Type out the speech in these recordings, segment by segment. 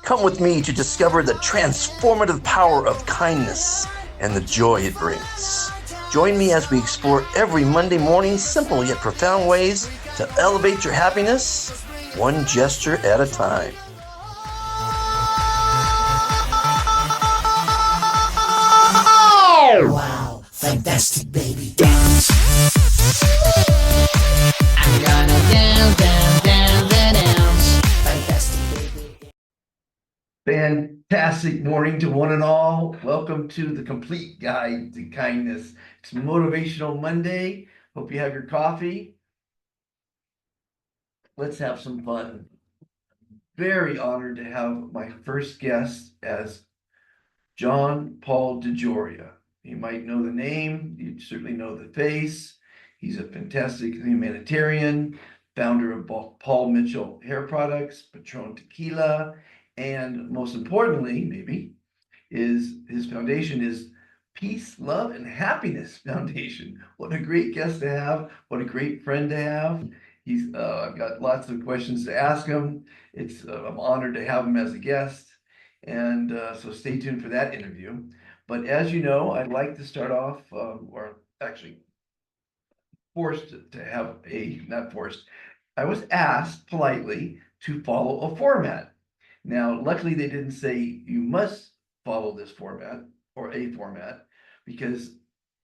Come with me to discover the transformative power of kindness and the joy it brings. Join me as we explore every Monday morning simple yet profound ways to elevate your happiness, one gesture at a time. Wow, fantastic baby, dance. I'm gonna dance, dance, dance, dance. Fantastic baby. Fantastic morning to one and all. Welcome to the complete guide to kindness. It's Motivational Monday. Hope you have your coffee. Let's have some fun. Very honored to have my first guest as John Paul DeJoria. You might know the name, you certainly know the face. He's a fantastic humanitarian, founder of Paul Mitchell Hair Products, Patron Tequila, and most importantly, maybe, is his foundation is Peace, Love, and Happiness Foundation. What a great guest to have. What a great friend to have. I've got lots of questions to ask him. I'm honored to have him as a guest. And so stay tuned for that interview. But as you know, I'd like to start off, or actually forced to have not forced, I was asked politely to follow a format. Now, luckily, they didn't say you must follow this format or a format because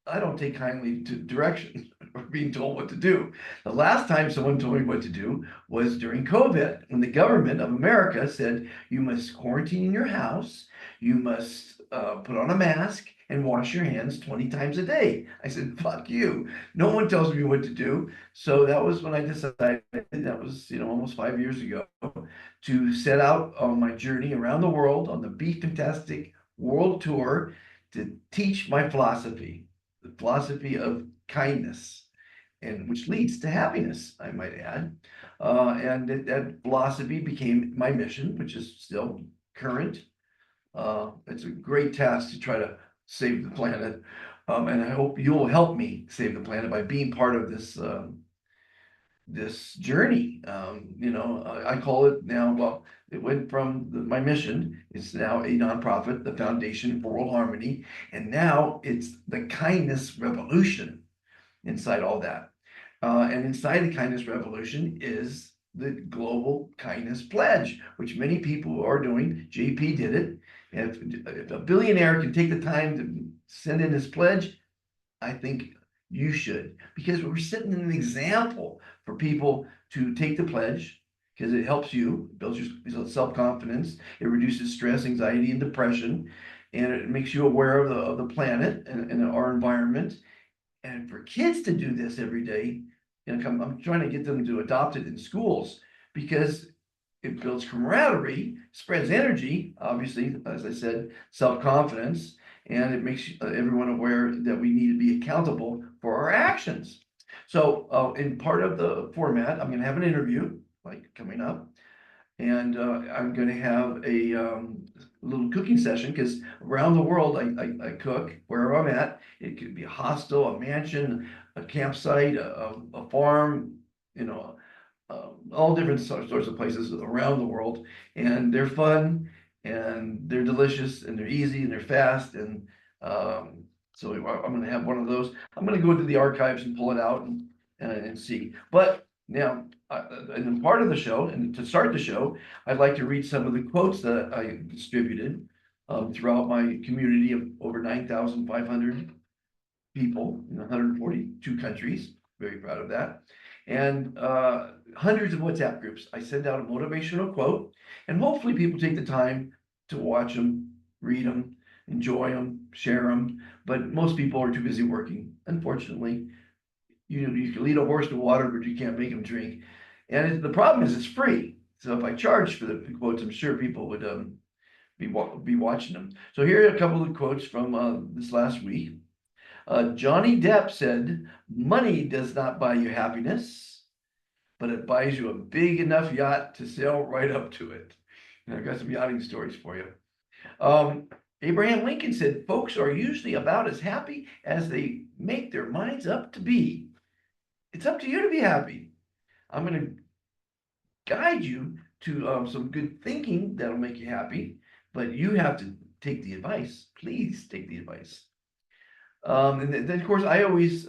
I don't take kindly to direction or being told what to do. The last time someone told me what to do was during COVID, when the government of America said you must quarantine in your house, you must put on a mask and wash your hands 20 times a day. I said, fuck you. No one tells me what to do. So that was when I decided, that was, almost 5 years ago, to set out on my journey around the world on the Be Fantastic World Tour to teach my philosophy, the philosophy of kindness, and which leads to happiness, I might add. And that philosophy became my mission, which is still current. It's a great task to try to save the planet. And I hope you'll help me save the planet by being part of this journey. I call it now, well, it went from my mission, it's now a nonprofit, the Foundation for World Harmony, and now it's the kindness revolution inside all that. And inside the kindness revolution is the global kindness pledge, which many people are doing. JP did it. If a billionaire can take the time to send in his pledge, I think you should, because we're setting an example for people to take the pledge, because it helps you, builds your self-confidence, it reduces stress, anxiety, and depression, and it makes you aware of the planet and our environment. And for kids to do this every day, I'm trying to get them to adopt it in schools because it builds camaraderie, spreads energy, obviously, as I said, self-confidence, and it makes everyone aware that we need to be accountable for our actions. So in part of the format, I'm going to have an interview, like coming up, and I'm going to have a little cooking session because around the world I cook wherever I'm at. It could be a hostel, a mansion, a campsite, a farm, all different sorts of places around the world, and they're fun and they're delicious and they're easy and they're fast, and so I'm going to have one of those. I'm going to go into the archives and pull it out and see. But now, and then part of the show, and to start the show, I'd like to read some of the quotes that I distributed throughout my community of over 9,500 people in 142 countries. Very proud of that. And hundreds of WhatsApp groups. I send out a motivational quote, and hopefully people take the time to watch them, read them, enjoy them, share them. But most people are too busy working, unfortunately. You can lead a horse to water, but you can't make him drink. And the problem is it's free. So if I charge for the quotes, I'm sure people would be watching them. So here are a couple of quotes from this last week. Johnny Depp said, "Money does not buy you happiness, but it buys you a big enough yacht to sail right up to it." And I've got some yachting stories for you. Abraham Lincoln said, "Folks are usually about as happy as they make their minds up to be." It's up to you to be happy. I'm going to guide you to some good thinking that'll make you happy, but you have to take the advice. Please take the advice. And then, of course, I always,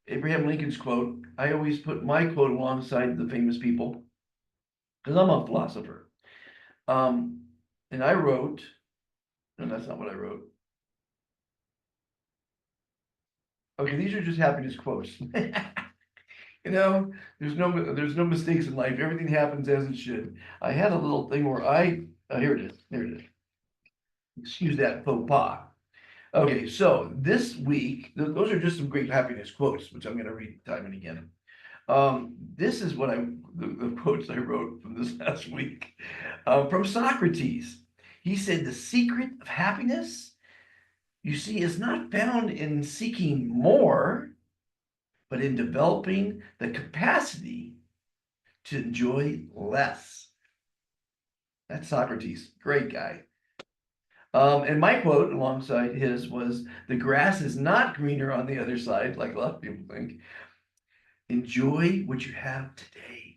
Abraham Lincoln's quote, I always put my quote alongside the famous people because I'm a philosopher. Um, and I wrote, no, that's not what I wrote. Okay, these are just happiness quotes. You know, there's no mistakes in life. Everything happens as it should. I had a little thing where here it is. There it is. Excuse that faux pas. Okay, so this week, those are just some great happiness quotes, which I'm going to read time and again. This is what the quotes I wrote from this last week. From Socrates. He said, the secret of happiness, you see, is not found in seeking more, but in developing the capacity to enjoy less. That's Socrates, great guy. And my quote alongside his was, the grass is not greener on the other side, like a lot of people think. Enjoy what you have today.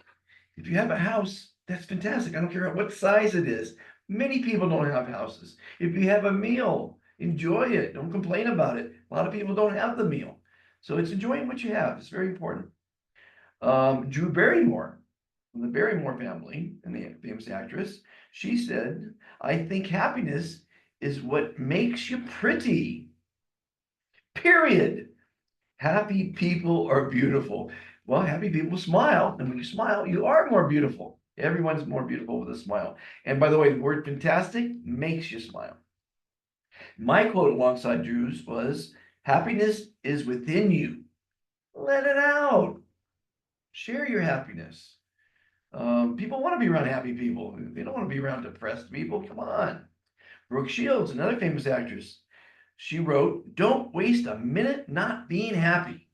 If you have a house, that's fantastic. I don't care what size it is. Many people don't have houses. If you have a meal, enjoy it. Don't complain about it. A lot of people don't have the meal. So it's enjoying what you have. It's very important. Drew Barrymore, from the Barrymore family, and the famous actress, she said, I think happiness is what makes you pretty. Period. Happy people are beautiful. Well, happy people smile. And when you smile, you are more beautiful. Everyone's more beautiful with a smile. And by the way, the word fantastic makes you smile. My quote alongside Drew's was, happiness is within you. Let it out. Share your happiness. People want to be around happy people. They don't want to be around depressed people. Come on. Brooke Shields, another famous actress, she wrote, don't waste a minute not being happy.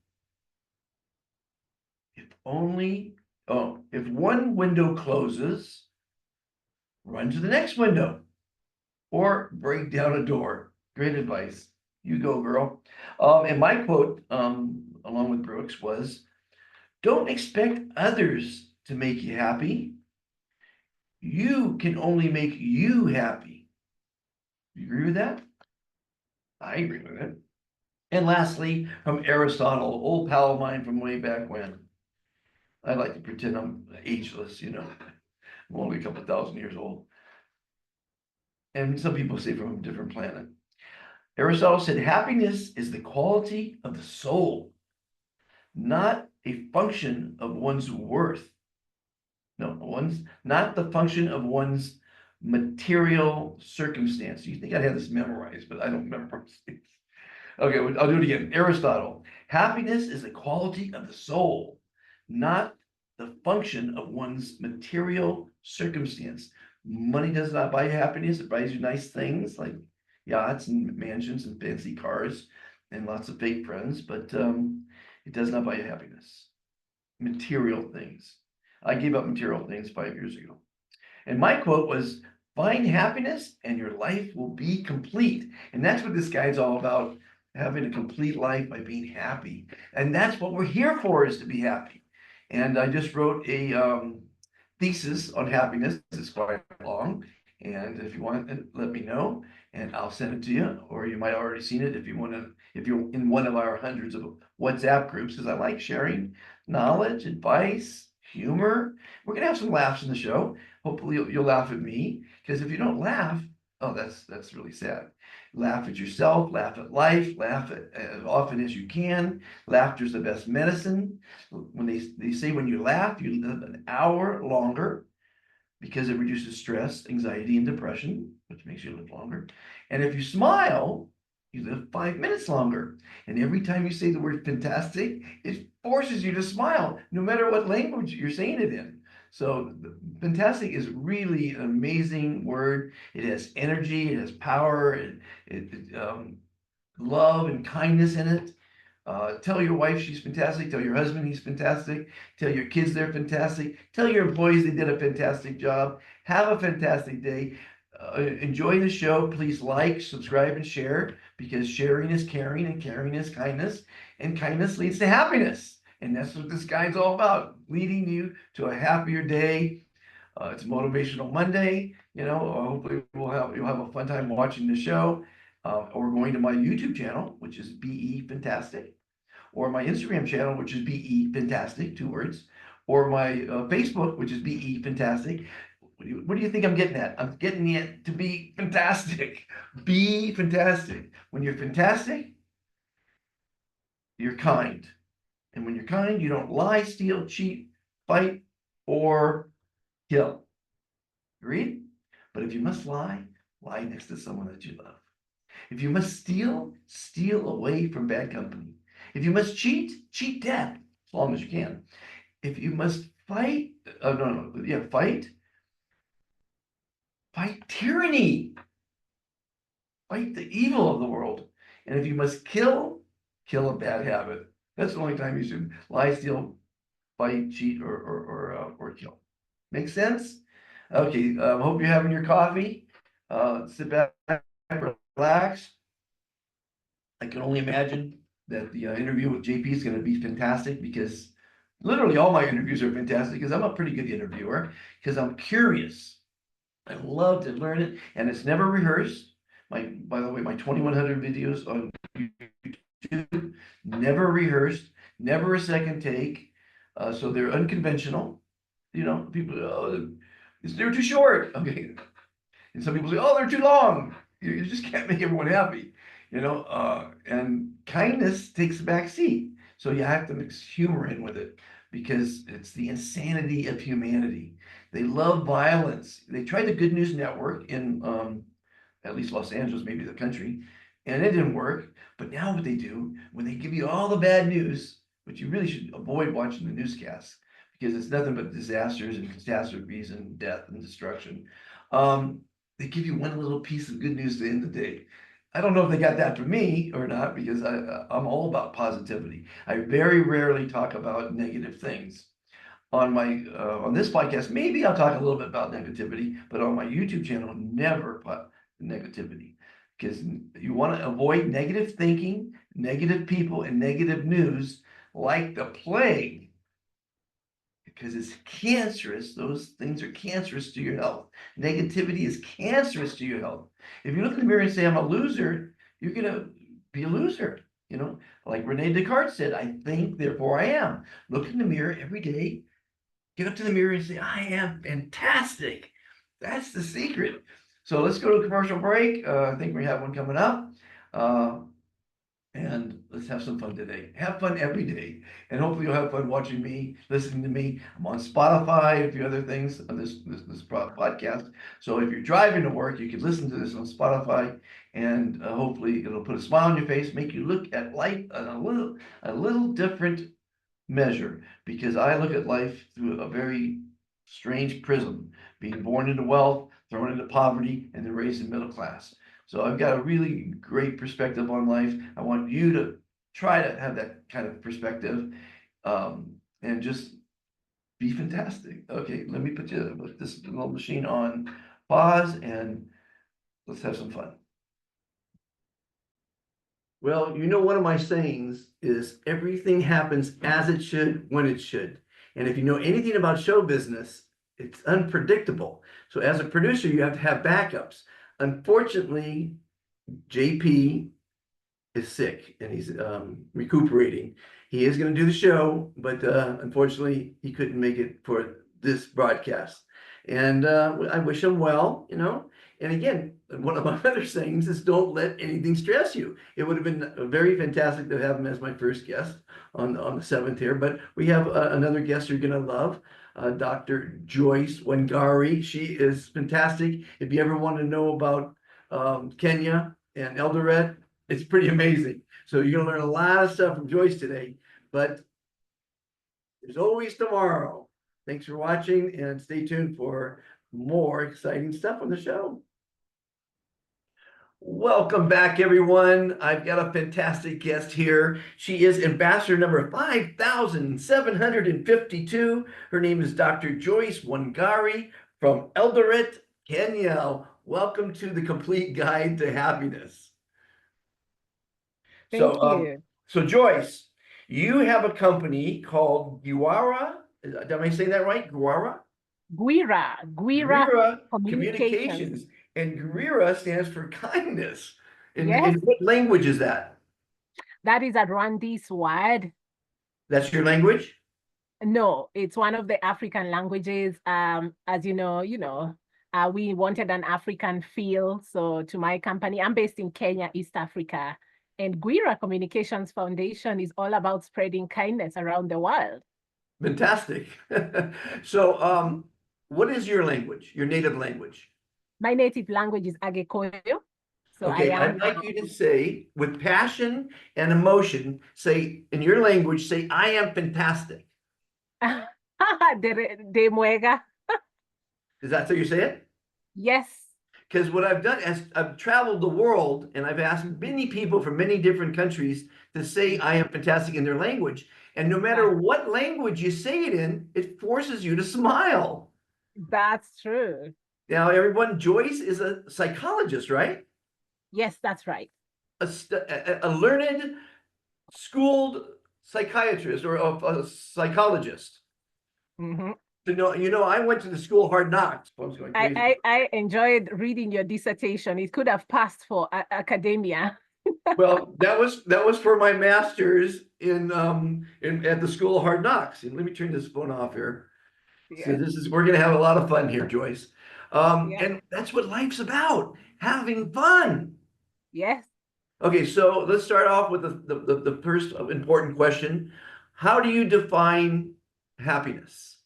If one window closes, run to the next window or break down a door. Great advice. You go, girl. And my quote, along with Brooks, was, don't expect others to make you happy. You can only make you happy. You agree with that? I agree with it. And lastly, from Aristotle, old pal of mine from way back when. I like to pretend I'm ageless, I'm only a couple thousand years old. And some people say from a different planet. Aristotle said, happiness is the quality of the soul, not a function of one's worth. No, not the function of one's material circumstance. You think I'd have this memorized, but I don't memorize things. Okay, I'll do it again. Aristotle, happiness is the quality of the soul, not the function of one's material circumstance. Money does not buy you happiness. It buys you nice things like yachts and mansions and fancy cars and lots of fake friends, but it does not buy you happiness. Material things. I gave up material things 5 years ago. And my quote was, find happiness and your life will be complete. And that's what this guy's all about, having a complete life by being happy. And that's what we're here for, is to be happy. And I just wrote a thesis on happiness. It's quite long. And if you want it, let me know and I'll send it to you. Or you might already seen it if you're in one of our hundreds of WhatsApp groups, because I like sharing knowledge, advice, humor. We're gonna have some laughs in the show. Hopefully you'll laugh at me, because if you don't laugh, oh, that's really sad. Laugh at yourself, laugh at life, laugh at as often as you can. Laughter is the best medicine. When they say when you laugh, you live an hour longer, because it reduces stress, anxiety, and depression, which makes you live longer. And if you smile, you live 5 minutes longer. And every time you say the word fantastic, it forces you to smile, no matter what language you're saying it in. So fantastic is really an amazing word. It has energy, it has power, love and kindness in it. Tell your wife she's fantastic. Tell your husband he's fantastic. Tell your kids they're fantastic. Tell your employees they did a fantastic job. Have a fantastic day. Enjoy the show. Please like, subscribe, and share, because sharing is caring and caring is kindness, and kindness leads to happiness. And that's what this guide's all about, leading you to a happier day. It's Motivational Monday, hopefully you'll have a fun time watching the show. Or going to my YouTube channel, which is BE Fantastic, or my Instagram channel, which is BE Fantastic, 2 words, or my Facebook, which is BE Fantastic. What do you think I'm getting at? I'm getting it to be fantastic. Be fantastic. When you're fantastic, you're kind. And when you're kind, you don't lie, steal, cheat, fight, or kill. Agreed? But if you must lie, lie next to someone that you love. If you must steal, steal away from bad company. If you must cheat, cheat death as long as you can. If you must fight, fight tyranny, fight the evil of the world. And if you must kill, kill a bad habit. That's the only time you should lie, steal, fight, cheat, or kill. Make sense? Okay, hope you're having your coffee. Sit back, relax. I can only imagine that the interview with JP is going to be fantastic, because literally all my interviews are fantastic, because I'm a pretty good interviewer, because I'm curious. I love to learn it, and it's never rehearsed. By the way, my 2,100 videos on YouTube, never rehearsed, never a second take. So they're unconventional. People, oh, they're too short. Okay. And some people say, oh, they're too long. You just can't make everyone happy, and kindness takes a back seat. So you have to mix humor in with it, because it's the insanity of humanity. They love violence. They tried the Good News Network in at least Los Angeles, maybe the country, and it didn't work. But now what they do, when they give you all the bad news, which you really should avoid watching the newscasts, because it's nothing but disasters and catastrophes and death and destruction. They give you one little piece of good news at the end of the day. I don't know if they got that from me or not, because I'm all about positivity. I very rarely talk about negative things. On this podcast, maybe I'll talk a little bit about negativity, but on my YouTube channel, never put negativity, because you want to avoid negative thinking, negative people, and negative news like the plague, because it's cancerous. Those things are cancerous to your health. Negativity is cancerous to your health. If you look in the mirror and say, I'm a loser, you're going to be a loser. Like Rene Descartes said, I think, therefore I am. Look in the mirror every day, get up to the mirror and say, I am fantastic. That's the secret. So let's go to a commercial break. I think we have one coming up. Uh, and let's have some fun today. Have fun every day. And hopefully you'll have fun watching me, listening to me. I'm on Spotify, a few other things on this podcast. So if you're driving to work, you can listen to this on Spotify, and hopefully it'll put a smile on your face, make you look at life in a little different measure, because I look at life through a very strange prism, being born into wealth, thrown into poverty, and then raised in middle class. So I've got a really great perspective on life. I want you to try to have that kind of perspective, and just be fantastic. Okay, let me put this little machine on pause, and let's have some fun. Well, one of my sayings is everything happens as it should, when it should. And if you know anything about show business, it's unpredictable. So as a producer, you have to have backups. Unfortunately, JP is sick and he's recuperating. He is going to do the show, but unfortunately, he couldn't make it for this broadcast. And I wish him well, And again, one of my other sayings is don't let anything stress you. It would have been very fantastic to have him as my first guest on the seventh here, but we have another guest you're going to love. Dr. Joyce Wangari. She is fantastic. If you ever want to know about Kenya and Eldoret, it's pretty amazing. So you're going to learn a lot of stuff from Joyce today, but there's always tomorrow. Thanks for watching, and stay tuned for more exciting stuff on the show. Welcome back, everyone. I've got a fantastic guest here. She is ambassador number 5,752. Her name is Dr. Joyce Wangari from Eldoret, Kenya. Welcome to the Complete Guide to Happiness. Thank you. So Joyce, you have a company called Guara. Am I saying that right? Guara? Guira Guira communications. communications, and Guira stands for kindness. Yes, In what language is that? that is a Rwandese word. That's your language? No, it's one of the African languages. As we wanted an African feel. So to my company, I'm based in Kenya, East Africa, and Guira Communications Foundation is all about spreading kindness around the world. Fantastic. So, Mhm. what is your language, your native language? My native language is Agekoyo. So I Okay, I'd am like you to say with passion and emotion, say in your language, say, I am fantastic. de Muega. Is that how you say it? Yes. Because what I've done is I've traveled the world and I've asked Mhm. many people from many different countries to say I am fantastic in their language. And no matter That, what language you say it in, it forces you to smile. that's true. Now, everyone, Joyce is a psychologist, right? Yes, that's right. A learned, schooled psychiatrist or a psychologist. Mhm. I went to the school Hard Knocks. I was going crazy. I enjoyed reading your dissertation. It could have passed for academia. Well, that was for my master's in at the School of Hard Knocks. And let me turn this phone off here. So Yeah. we're gonna have a lot of fun here, Joyce. Yeah. And that's what life's about, having fun. Yes. Okay, so let's start off with the first important question. How do you define happiness?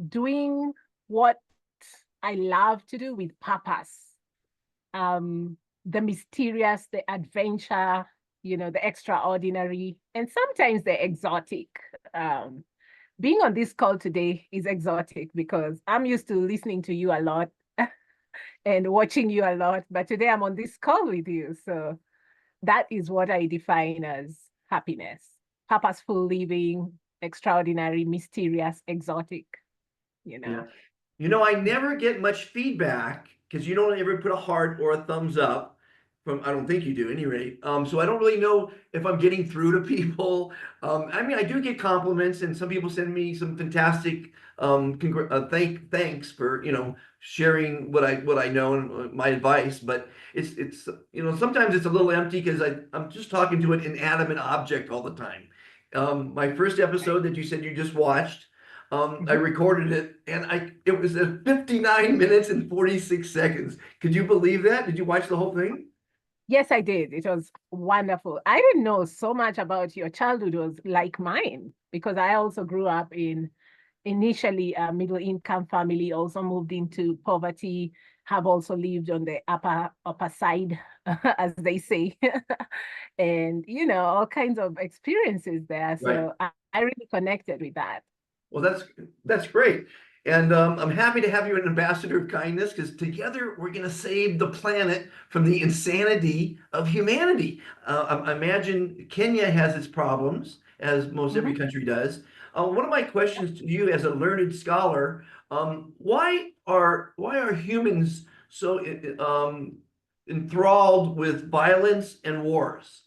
Doing what I love to do with purpose. Um, the mysterious, the adventure, the extraordinary, and sometimes the exotic. Um, Being on this call today is exotic because I'm used to listening to you a lot and watching you a lot, but today I'm on this call with you. So that is what I define as happiness: purposeful living, extraordinary, mysterious, exotic, you Yeah. know. I never get much feedback because you don't ever put a heart or a thumbs up from, I don't think you do, at any rate. So I don't really know if I'm getting through to people. I mean, I do get compliments, and some people send me some fantastic thanks for sharing what I know and my advice. But it's sometimes it's a little empty because I'm just talking to an inanimate object all the time. My first Right. episode that you said you just watched. I Mhm. recorded it and it was at 59 minutes and 46 seconds. Could you believe that? Did you watch the whole thing? Yes, I did. It was wonderful. I didn't know so much about your childhood was like mine because I also grew up in initially a middle income family, also moved into poverty, have also lived on the upper side, as they say, and all kinds of experiences there. Right. So I really connected with that. Well, that's great. And I'm happy to have you an ambassador of kindness because together we're going to save the planet from the insanity of humanity. I imagine Kenya has its problems, as most every Mhm. country does. One of my questions to you, as a learned scholar, why are humans so enthralled with violence and wars?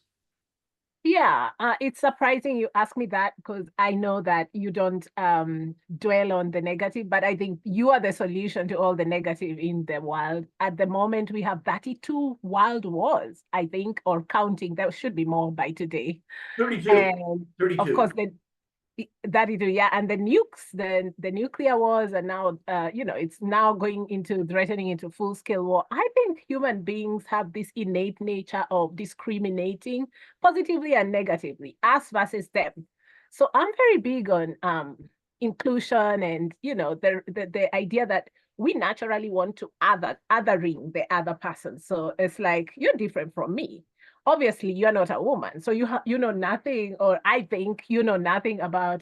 Yeah, it's surprising you ask me that because I know that you don't dwell on the negative, but I think you are the solution to all the negative in the world. At the moment, we have 32 world wars, I think, or counting. There should be more by today. 32. And of 32. course, that it, yeah, and the nukes, the nuclear wars are now, it's now going into threatening into full scale war. I think human beings have this innate nature of discriminating positively and negatively, us versus them. So I'm very big on inclusion and the idea that we naturally want to othering the other person. So it's like you're different from me, obviously you're not a woman, so you know nothing, or I think you know nothing about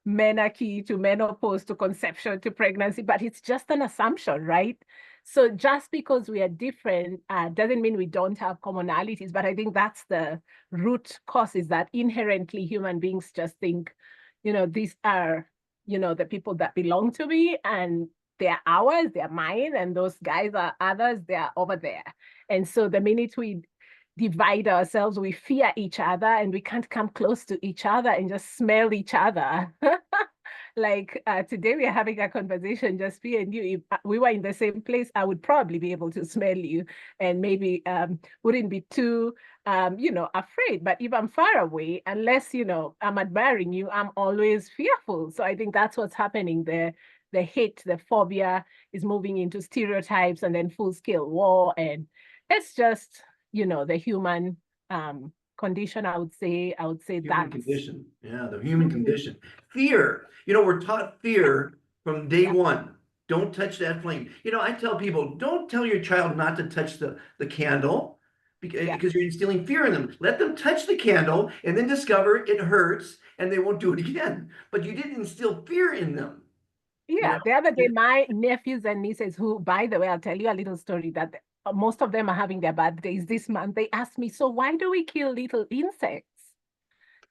menarche to menopause to conception to pregnancy, but it's just an assumption, right? So just because we are different doesn't mean we don't have commonalities, but I think that's the root cause, is that inherently human beings just think these are the people that belong to me, and they're ours, they're mine, and those guys are others, they're over there. And so the minute we divide ourselves, we fear each other and we can't come close to each other and just smell each other. Like today we are having a conversation, just me and you. If we were in the same place, I would probably be able to smell you and maybe wouldn't be too afraid. But if I'm far away, unless, I'm admiring you, I'm always fearful. So I think that's what's happening there. The hate, the phobia is moving into stereotypes and then full-scale war. And it's just, the human condition, I would say Human that's condition. Yeah, the human Mhm. condition. Fear. We're taught fear from day Yep. one. Don't touch that flame. I tell people, don't tell your child not to touch the candle Yeah. because you're instilling fear in them. Let them touch the candle and then discover it hurts and they won't do it again. But you didn't instill fear in them, you Yeah, know? the other day, my nephews and nieces, who, by the way, I'll tell you a little story that most of them are having their birthdays this month. They asked me, so why do we kill little insects?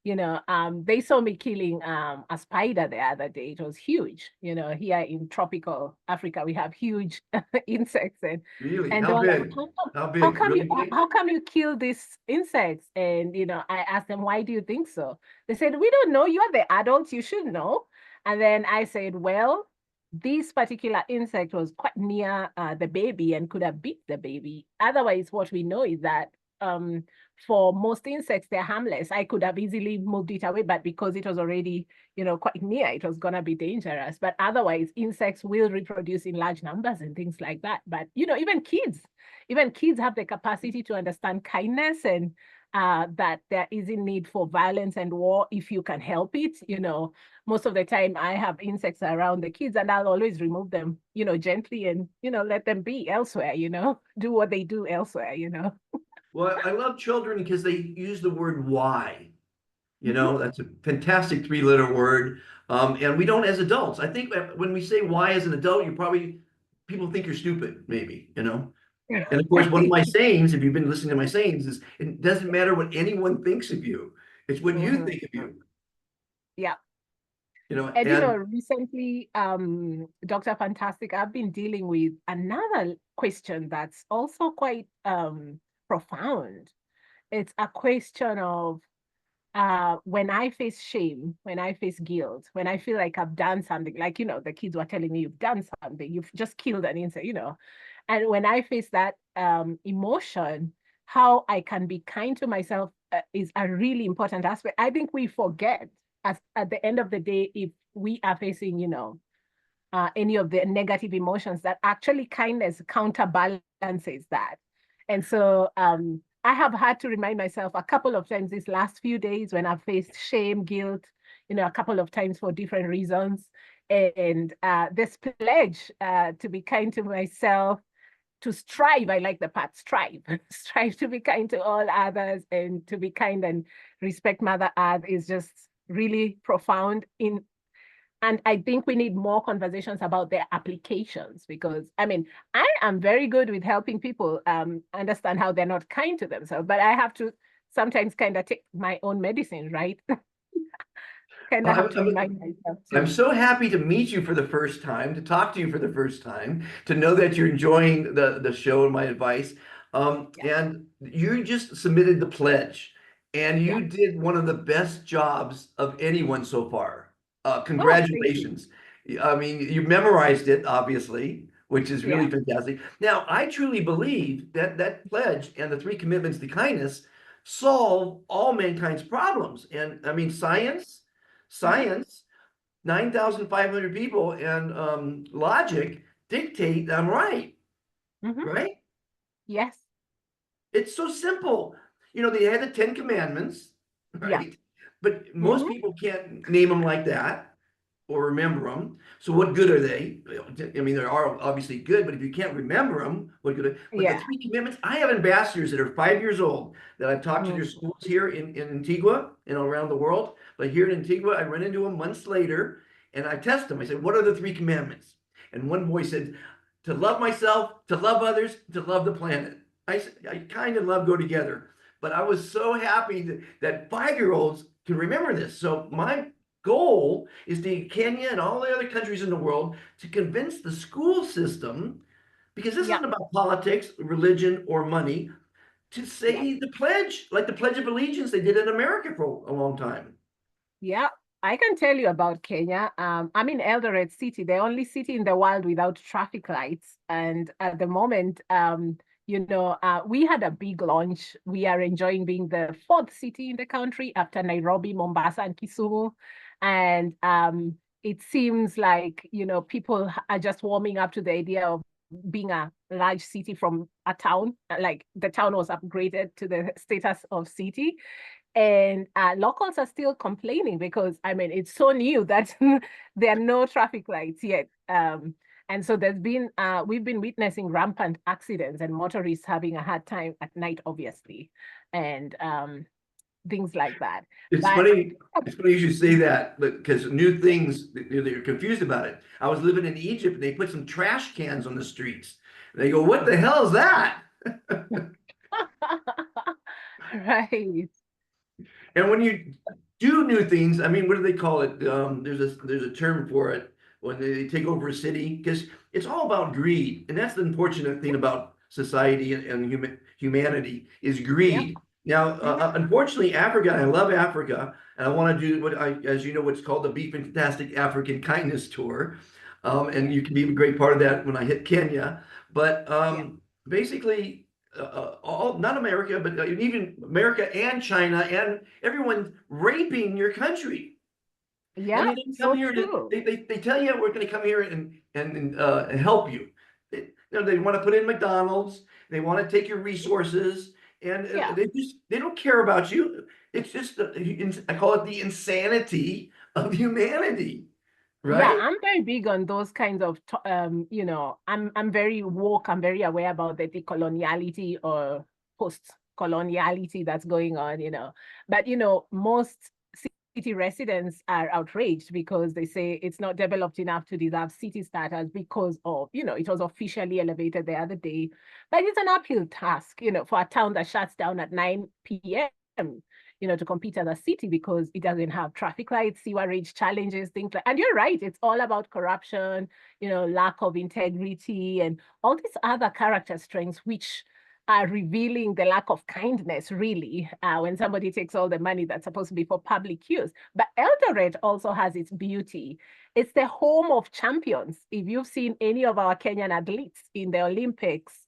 They saw me killing a spider the other day. It was huge. Here in tropical Africa, we have huge insects, and Really? and they How were like, big? how come, How how big? come you Really big? how come you kill these insects? And I asked them, why do you think so? They said, we don't know. You are the adults. You should know. And then I said, well, this particular insect was quite near the baby and could have bit the baby. Otherwise, what we know is that um, for most insects, they're harmless. I could have easily moved it away, but because it was already, quite near, it was gonna be dangerous. But otherwise, insects will reproduce in large numbers and things like that. But even kids have the capacity to understand kindness and that there isn't need for violence and war if you can help it. Most of the time I have insects around the kids and I'll always remove them, gently and, let them be elsewhere, do what they do elsewhere. Well, I love children because they use the word why. Hmm. That's a fantastic three-letter word. And we don't as adults. I think when we say why as an adult, people think you're stupid, maybe. And of course, one of my sayings, if you've been listening to my sayings, is it doesn't matter what anyone thinks of you. It's what you Hmm. think of you, Yeah. And and recently, Dr. Fantastic, I've been dealing with another question that's also quite profound. It's a question of when I face shame, when I face guilt, when I feel like I've done something, like, the kids were telling me you've done something, you've just killed an insect. And when I face that emotion, how I can be kind to myself is a really important aspect. I think we forget at the end of the day, if we are facing, any of the negative emotions, that actually kindness counterbalances that. And so I have had to remind myself a couple of times these last few days when I've faced shame, guilt, a couple of times for different reasons. And this pledge to be kind to myself, to strive, I like the part strive, strive to be kind to all others and to be kind and respect Mother Earth is just really profound and I think we need more conversations about their applications because I mean, I am very good with helping people understand how they're not kind to themselves, but I have to sometimes kind of take my own medicine, right? Kind of have I'm, to I'm, remind myself I'm too. so happy to meet you for the first time, to talk to you for the first time, to know that you're enjoying the show and my advice. Yeah, And you just submitted the pledge, and yeah. you did one of the best jobs of anyone so far. Oh, thank you. Congratulations. I mean, you memorized it, obviously, which is Yeah. really fantastic. Now, I truly believe that that pledge and the three commitments to kindness solve all mankind's problems. And I mean, Hmm. science 9,500 people and logic dictate I'm right, Hmm. right? Yes. It's so simple. They had the Ten Commandments, Yeah. right? But most Hmm. people can't name them like that or remember them. So what good are they? I mean, they are obviously good, but if you can't remember them, what good? But the Yeah. three commandments, I have ambassadors that are 5 years old that I've talked to their Hmm. schools here in Antigua and around the world. But here in Antigua, I run into them months later and I test them. I said, what are the three commandments? And one boy said, to love myself, to love others, to love the planet. I kind of love go together. But I was so happy that 5 year olds can remember this. So my goal is to get Kenya and all the other countries in the world to convince the school system, because this Yeah. isn't about politics, religion, or money, to Yeah. say the pledge, like the Pledge of Allegiance they did in America for a long time. Yeah. I can tell you about Kenya. I'm in Eldoret City, the only city in the world without traffic lights. And at the moment, we had a big launch. We are enjoying being the fourth city in the country after Nairobi, Mombasa, and Kisumu. And it seems like, people are just warming up to the idea of being a large city from a town. Like the town was upgraded to the status of city. And locals are still complaining because, I mean, it's so new that there are no traffic lights yet. And so we've been witnessing rampant accidents and motorists having a hard time at night, obviously, and things like that. It's But funny. It's funny you should say that because new things, they're confused about it. I was living in Egypt and they put some trash cans on the streets. They go, "What the hell is that?" right. And when you do new things, I mean, what do they call it? There's a term for it when they take over a city because it's all about greed, and that's the unfortunate thing about society and humanity is Yep. greed. Now, unfortunately, Africa, and I love Africa, and I want to do as you know, what's called the Beef and Fantastic African Kindness Tour, and you can be a great part of that when I hit Kenya. But Yeah. basically, all not America, but even America and China and everyone raping your country. And Yeah. they don't come So here to true. they tell you we're going to come here and help you. They want to put in McDonald's. They want to take your resources, and Yeah. they don't care about you. It's just I call it the insanity of humanity, Yeah, right? I'm very big on those kinds of, I'm very woke. I'm very aware about the decoloniality or post-coloniality that's going on. But, most city residents are outraged because they say it's not developed enough to deserve city status because of, it was officially elevated the other day. But it's an uphill task, for a town that shuts down at 9 p.m. To compete as a city because it doesn't have traffic lights, sewerage challenges, things like. And you're right, it's all about corruption, lack of integrity, and all these other character strengths, which are revealing the lack of kindness, really, when somebody takes all the money that's supposed to be for public use. But Eldoret also has its beauty. It's the home of champions. If you've seen any of our Kenyan athletes in the Olympics,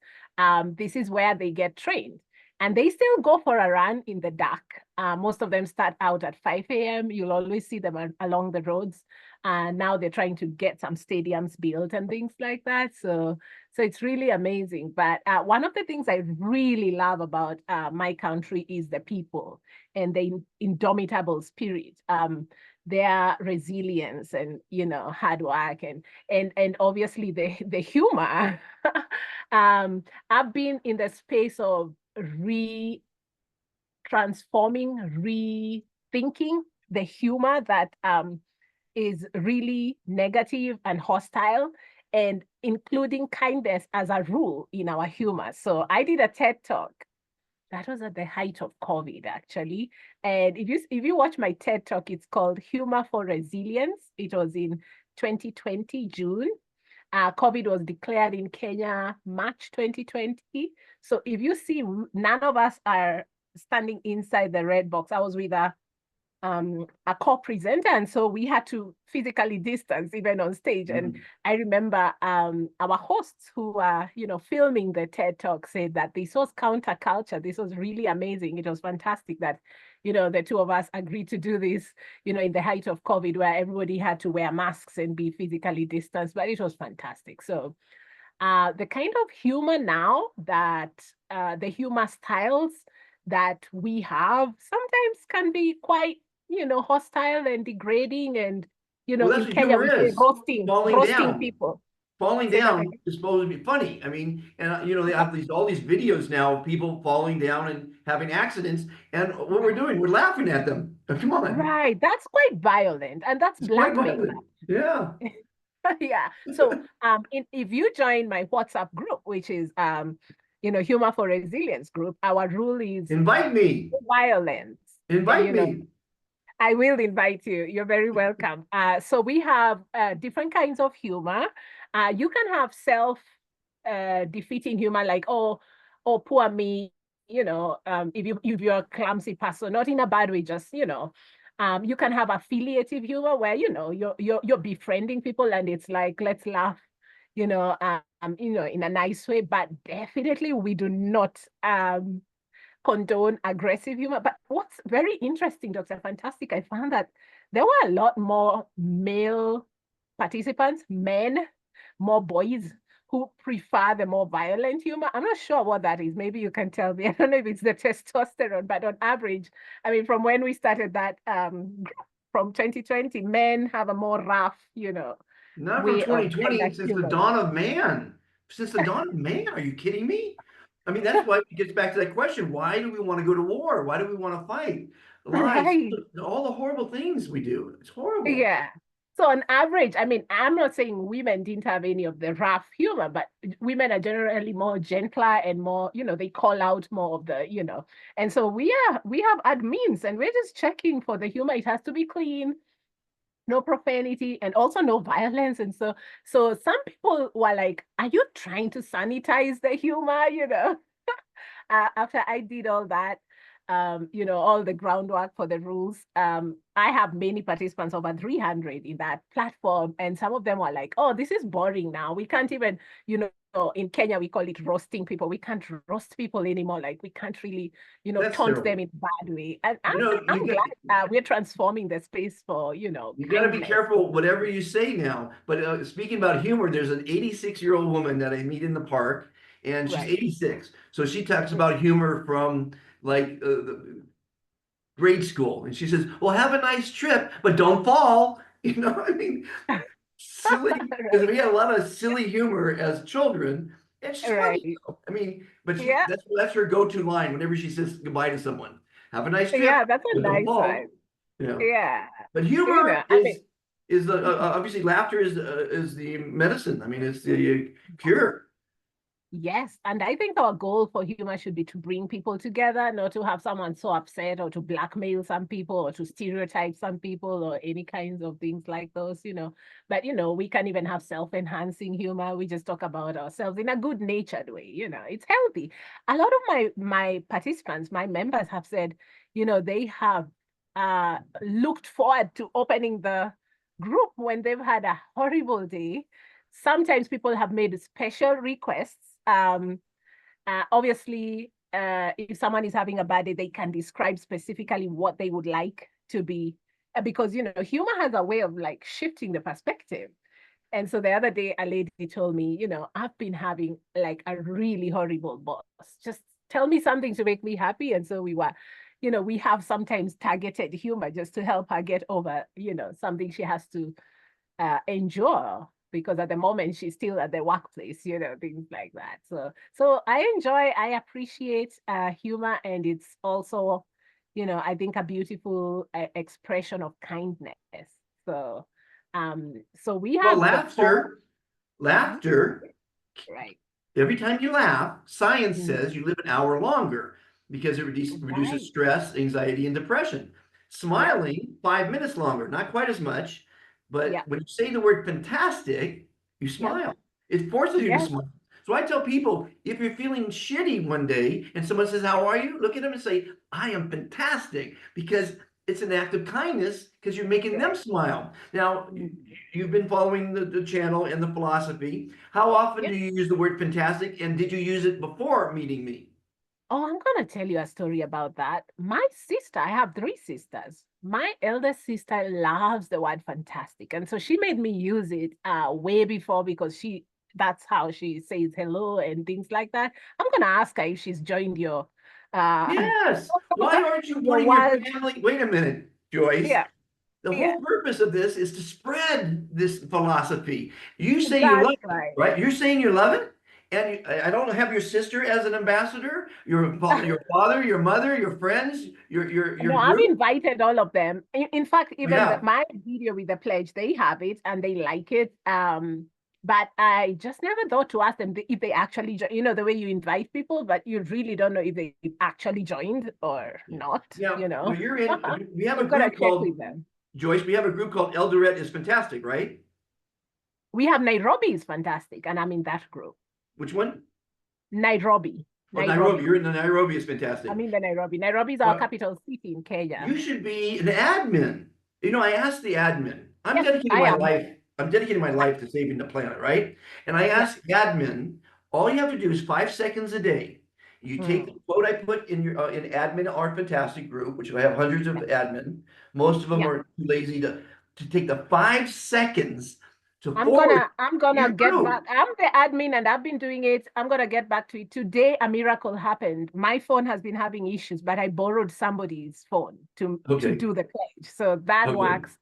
this is where they get trained. And they still go for a run in the dark. Most of them start out at 5 a.m. You'll always see them along the roads. And now they're trying to get some stadiums built and things like that. So it's really amazing. But one of the things I really love about my country is the people and the indomitable spirit. Their resilience and hard work and obviously the humor. I've been in the space of transforming, rethinking the humor that is really negative and hostile, and including kindness as a rule in our humor. So I did a TED talk. That was at the height of COVID, actually. And if you watch my TED talk, it's called Humor for Resilience. It was in 2020, June. COVID was declared in Kenya March 2020. So if you see, none of us are standing inside the red box. I was with a co-presenter, and so we had to physically distance even on stage. And I remember our hosts who were filming the TED talk said that this was counterculture. This was really amazing. It was fantastic that the two of us agreed to do this in the height of COVID, where everybody had to wear masks and be physically distanced, but it was fantastic. So the kind of humor now that the humor styles that we have sometimes can be quite hostile and degrading. And Well, that's in what Kenya humor we say is. Falling roasting down. people. Falling Say that down again. is supposed to be funny. I mean, and they have all these videos now of people falling down and having accidents, and what we're doing, we're laughing at them. Come on, Right, that's quite violent, and that's it's quite blackmail. violent. Yeah, Yeah. So if you join my WhatsApp group, which is Humor for Resilience group, our rule is invite me, violence. And invite me. I will invite you. You're very welcome. So we have different kinds of humor. You can have self-defeating humor, like, oh, poor me, if you're a clumsy person, not in a bad way, just, You can have affiliative humor where, you're befriending people and it's like, let's laugh, in a nice way, but definitely we do not condone aggressive humor. But what's very interesting, Dr. Fantastic, I found that there were a lot more male participants, men, more boys who prefer the more violent humor. I'm not sure what that is. Maybe you can tell me. I don't know if it's the testosterone, but on average, I mean, from when we started that from 2020, men have a more rough, Not from way of kind 2020, of since the humor. dawn of man. Since the dawn of man, are you kidding me? I mean, that's why it gets back to that question. Why do we want to go to war? Why do we want to fight? Lies, Right. all the horrible things we do. It's horrible. Yeah. So on average, I mean, I'm not saying women didn't have any of the rough humor, but women are generally more gentler and more, they call out more of the. And so we have admins and we're just checking for the humor. It has to be clean, no profanity, and also no violence. And so some people were like, are you trying to sanitize the humor? After I did all that, all the groundwork for the rules, I have many participants, over 300 in that platform. And some of them were like, oh, this is boring now. We can't even, in Kenya, we call it roasting people. We can't roast people anymore. Like we can't really, That's taunt them terrible. in a bad way. And I'm, You know, you I'm get glad we're transforming the space for, you got to be kindness. careful whatever you say now. But speaking about humor, there's an 86-year-old woman that I meet in the park, and she's Right. 86. So she talks about humor from like grade school, and she says, "Well, have a nice trip, but don't fall." I mean, silly, because Right. we had a lot of silly humor as children, and she's funny Right. though. I mean, but Yeah. that's her go-to line whenever she says goodbye to someone. Have a nice trip, Yeah, that's a but don't nice one. fall. Yeah. Yeah. But humor I mean, is the mhm. obviously laughter is the medicine. I mean, it's the cure. Yes, and I think our goal for humor should be to bring people together, not to have someone so upset or to blackmail some people or to stereotype some people or any kinds of things like those. But we can even have self-enhancing humor. We just talk about ourselves in a good-natured way. It's healthy. A lot of my participants, my members have said, they have looked forward to opening the group when they've had a horrible day. Sometimes people have made special requests. Obviously, if someone is having a bad day, they can describe specifically what they would like to be, because humor has a way of like shifting the perspective. And so the other day, a lady told me, I've been having like a really horrible boss. Just tell me something to make me happy. And so we have sometimes targeted humor just to help her get over, something she has to endure, because at the moment she's still at the workplace, things like that. So I appreciate humor, and it's also, I think, a beautiful expression of kindness. So so we Well, have the four. Mhm. laughter. Right. Every time you laugh, science Mhm. says you live an hour longer because it reduces Right. stress, anxiety, and depression. Yep. Smiling, 5 minutes longer, not quite as much. But Yep. when you say the word fantastic, you Yep. smile. It forces you to Yes. smile. So I tell people, if you're feeling shitty one day and someone says, "How are you?" Look at them and say, "I am fantastic," because it's an act of kindness because you're making them Right. smile. Now, Mhm. you've been following the channel and the philosophy. How often Yep. do you use the word fantastic? And did you use it before meeting me? Oh, I'm gonna tell you a story about that. My sister, I have three sisters. My eldest sister loves the word fantastic. And so she made me use it way before, because that's how she says hello and things like that. I'm gonna ask her if she's joined uh Yes. Why aren't you your putting your word. family? Wait a minute, Joyce. Yeah, The yeah, whole purpose of this is to spread this philosophy. You say you love that's it, right. right? You're saying you love it, and I don't have your sister as an ambassador. Your father, your mother, your friends, your No, I've group. invited all of them. In fact, even Yeah, my video with the pledge, they have it and they like it. But I just never thought to ask them if they actually, the way you invite people, but you really don't know if they actually joined or yeah, not, yeah. Well, you're in. We have a I've got to group check with called them. Joyce. We have a group called Eldoret is Fantastic, right? We have Nairobi is fantastic, and I'm in that group. Which one? Nairobi. Oh, Nairobi. Nairobi. You're in the Nairobi is I'm fantastic. in the Nairobi. Nairobi is our Well, capital city in Kenya. you should be an admin. I asked the admin. Yes, I am. I'm dedicating my life to saving the planet, right? And I Yeah. asked admin, all you have to do is 5 seconds a day. You take the Mm. quote I put in your in admin our fantastic group, which I have hundreds of admin. Most of them Yeah. are too lazy to take the 5 seconds to I'm forward gonna I'm to gonna your get back. group. I'm the admin and I've been doing it. I'm gonna get back to it. Today a miracle happened. My phone has been having issues, but I borrowed somebody's phone to Okay. do the pledge. So that Okay. works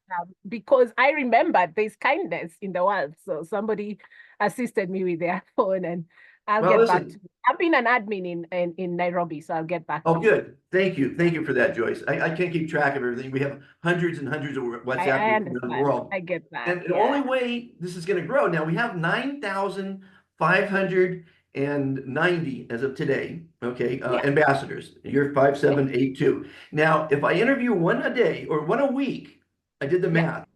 because I remember there's kindness in the world. So somebody assisted me with their phone and I'll Well, get back to listen. it. I've been an admin in Nairobi, so I'll get back Oh, to you. good. Thank you. Thank you for that, Joyce. I can't keep track of everything. We have hundreds and hundreds of WhatsApp I groups around the understand. world. I get that. And the Yeah. only way this is going to grow, now we have 9,590 as of today, okay, Yeah. ambassadors. You're Yeah. 5782. Now, if I interview one a day or one a week, I did the Yeah. math.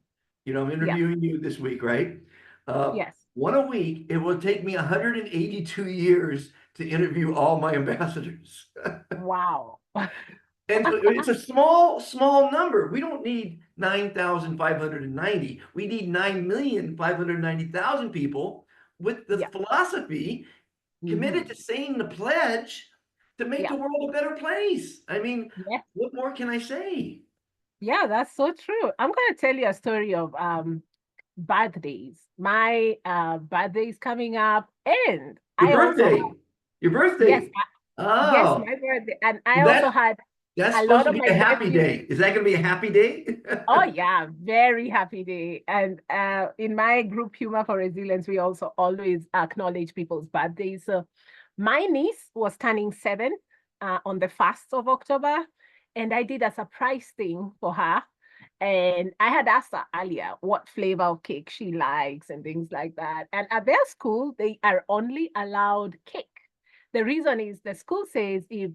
I'm Yes. interviewing you this week, right? Yes. One a week, it will take me 182 years to interview all my ambassadors. Wow. And so it's a small, small number. We don't need 9,590. We need 9,590,000 people with the Yeah. philosophy committed Hmm. to saying the pledge to make Yeah. the world a better place. I mean, Yeah. what more can I say? Yeah, that's so true. I'm going to tell you a story of birthdays. My birthday is coming up, and Your I also have, birthday, your yes, birthday. yes, Oh, my birthday, and I also that had that's a supposed lot to of be my a happy nephews. day. Is that going to be a happy day? Oh yeah, very happy day. And in my group Humor for Resilience, we also always acknowledge people's birthdays. So my niece was turning 7 on the 1st of October, and I did a surprise thing for her. And I had asked her earlier what flavor of cake she likes and things like that. And at their school, they are only allowed cake. The reason is the school says if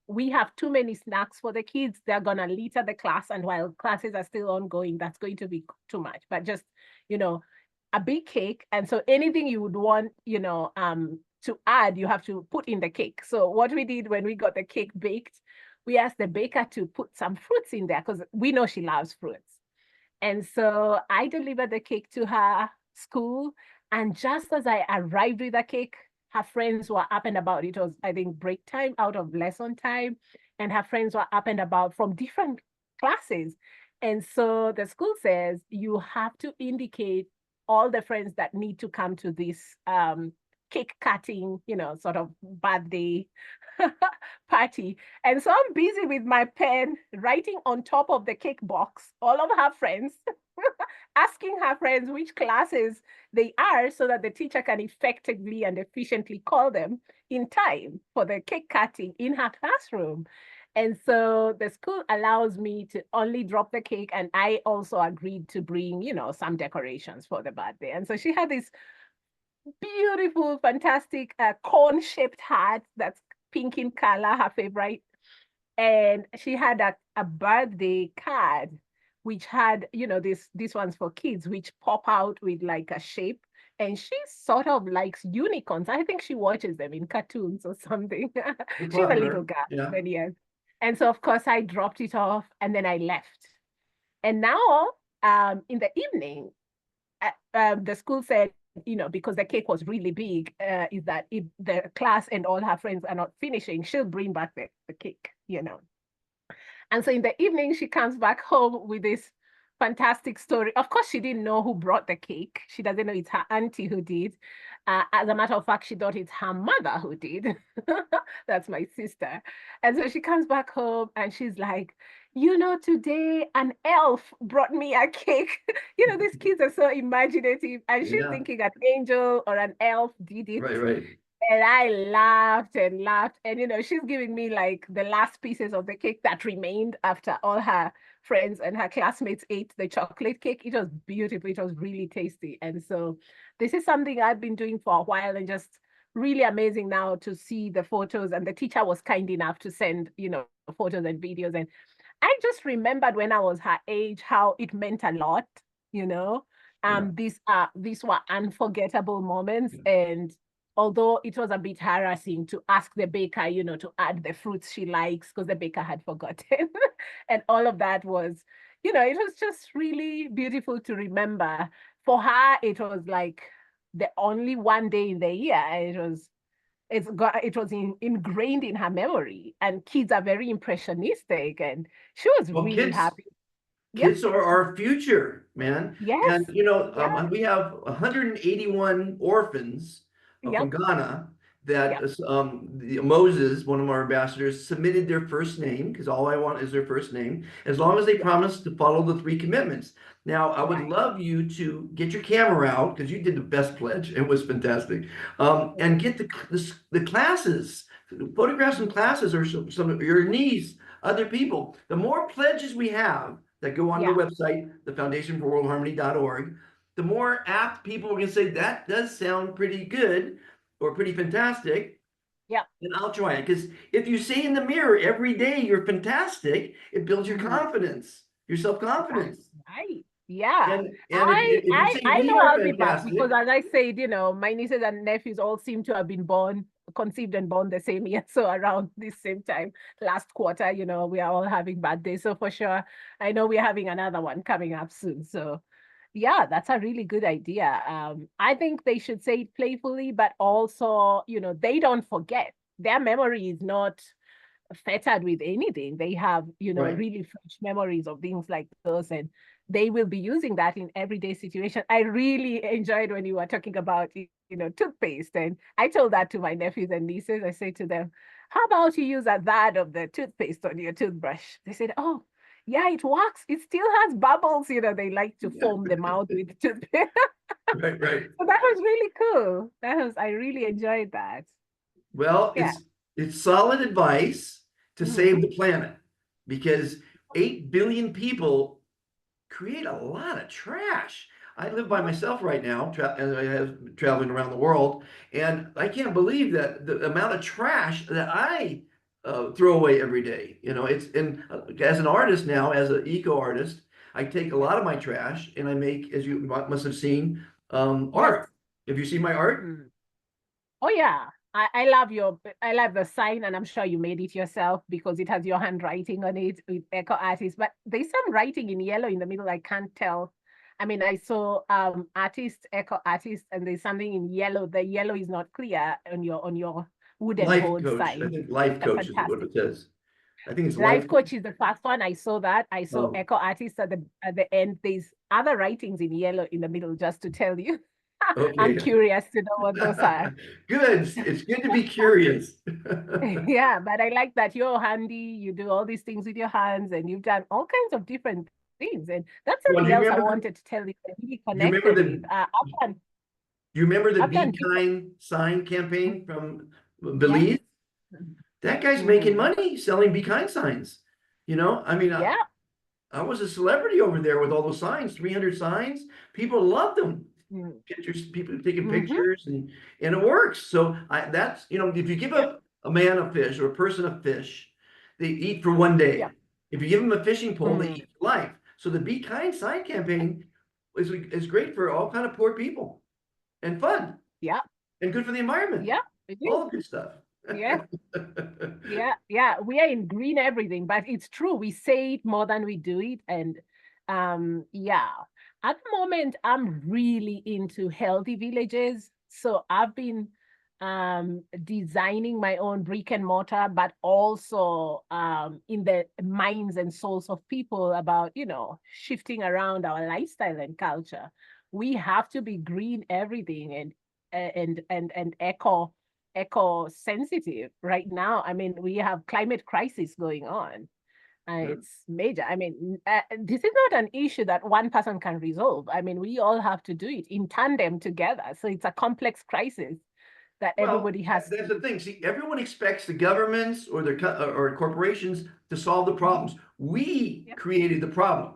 we have too many snacks for the kids, they're gonna litter the class, and while classes are still ongoing, that's going to be too much. But just you know, a big cake, and so anything you would want, to add, you have to put in the cake. So what we did when we got the cake baked, we asked the baker to put some fruits in there because we know she loves fruits. And so I delivered the cake to her school. And just as I arrived with the cake, her friends were up and about. It was, I think, break time out of lesson time. And her friends were up and about from different classes. And so the school says you have to indicate all the friends that need to come to this cake cutting, sort of birthday party. And so I'm busy with my pen writing on top of the cake box all of her friends, asking her friends which classes they are so that the teacher can effectively and efficiently call them in time for the cake cutting in her classroom. And so the school allows me to only drop the cake. And I also agreed to bring, some decorations for the birthday. And so she had this beautiful, fantastic cone-shaped hat that's pink in color, her favorite. And she had a birthday card, which had, this one's for kids, which pop out with like a shape. And she sort of likes unicorns. I think she watches them in cartoons or something. No She's a problem, little her. girl, Yeah. 10 years. And so, of course, I dropped it off and then I left. And now, in the evening, the school said, because the cake was really big, is that if the class and all her friends are not finishing, she'll bring back the cake. And so in the evening, she comes back home with this fantastic story. Of course, she didn't know who brought the cake. She doesn't know it's her auntie who did. As a matter of fact, she thought it's her mother who did. That's my sister. And so she comes back home and she's like, today an elf brought me a cake. These kids are so imaginative. And she's Yeah. thinking an angel or an elf did it. Right, right. And I laughed and laughed. And, she's giving me like the last pieces of the cake that remained after all her friends and her classmates ate the chocolate cake. It was beautiful. It was really tasty. And so this is something I've been doing for a while and just really amazing now to see the photos. And the teacher was kind enough to send, photos and videos. And I just remembered when I was her age how it meant a lot, you know. Yeah. These were unforgettable moments. Yeah. And although it was a bit harassing to ask the baker, to add the fruits she likes because the baker had forgotten. And all of that was, it was just really beautiful to remember. For her, it was like the only one day in the year. It was ingrained in her memory. And kids are very impressionistic, and she was Well, really kids, happy. Yep. kids are our future, man. Yes. And Yeah. we have 181 orphans from Yep. Ghana that Yep. Moses, one of our ambassadors, submitted their first name, because all I want is their first name, as long as they Yep. promise to follow the 3 commitments. Now, I would Right. love you to get your camera out, because you did the best pledge. It was fantastic. And get the classes, photographs and classes, or some of your niece, other people. The more pledges we have that go on the Yeah. website, thefoundationforworldharmony.org, the more apt people are going to say, that does sound pretty good or pretty fantastic. Yep. And I'll try it. Because if you say in the mirror every day you're fantastic, it builds your Mhm. confidence, your That's self-confidence. right. Yeah. And if you say I we know are I'll be back because, fantastic, as I said, my nieces and nephews all seem to have been conceived and born the same year. So around this same time, last quarter, we are all having birthdays. So for sure, I know we're having another one coming up soon. So yeah, that's a really good idea. I think they should say it playfully, but also, they don't forget. Their memory is not fettered with anything. They have, right? really fresh memories of things like those, and they will be using that in everyday situation. I really enjoyed when you were talking about, toothpaste, and I told that to my nephews and nieces. I say to them, how about you use that of the toothpaste on your toothbrush? They said, oh, yeah, it works. It still has bubbles. They like to Yeah, foam the mouth with toothpaste. right, right. So that was really cool. I really enjoyed that. Well, Yeah. it's solid advice to Hmm. save the planet, because 8 billion people create a lot of trash. I live by Yep. myself right now, and I have traveling around the world, and I can't believe that the amount of trash that I throw away every day. It's and as an artist now, as an eco artist, I take a Yep. lot of my trash and I make, as you must have seen, Yes. art. Have you seen my art? Mm. Oh yeah. I love the sign, and I'm sure you made it yourself because it has your handwriting on it with Eco Artist. But there's some writing in yellow in the middle. I can't tell. I mean, I saw artist, Eco Artist, and there's something in yellow. The yellow is not clear on your wooden Life board coach. I sign. think life The coach is what fantastic it says. I think it's life. life coach is the first one. I saw that. I saw Oh, Eco Artist at the end. There's other writings in yellow in the middle, just to tell you. I'm okay. curious to know what those are. Good. It's good to be curious. Yeah, but I like that you're handy. You do all these things with your hands, and you've done all kinds of different things. And that's Well, something else I wanted to tell you. I really do you remember connected the with. do you remember the I've Be done different. Kind sign campaign from Yes. Belize? That guy's making Mm, money selling Be Kind signs. I mean, yeah. I was a celebrity over there with all those signs, 300 signs. People loved them. Mm, Pictures, people taking mm-hmm. pictures, and it works. So that's, if you give Yep. a man a fish or a person a fish, they eat for one day. Yep. If you give them a fishing pole, they Mm, eat for life. So the Be Kind sign campaign is great for all kind of poor people, and fun, yeah. and good for the environment. Yeah. It is. All the good stuff. Yeah. Yeah, yeah, we are in green everything, but it's true. We say it more than we do it. And yeah, at the moment, I'm really into healthy villages. So I've been designing my own brick and mortar, but also in the minds and souls of people about, shifting around our lifestyle and culture. We have to be green everything and eco sensitive right now. I mean, we have climate crisis going on. Yeah. It's major. I mean, this is not an issue that one person can resolve. I mean, we all have to do it in tandem together. So it's a complex crisis that Well, everybody has that's to. the thing. See, everyone expects the governments or or corporations to solve the problems. We Yep, created the problem.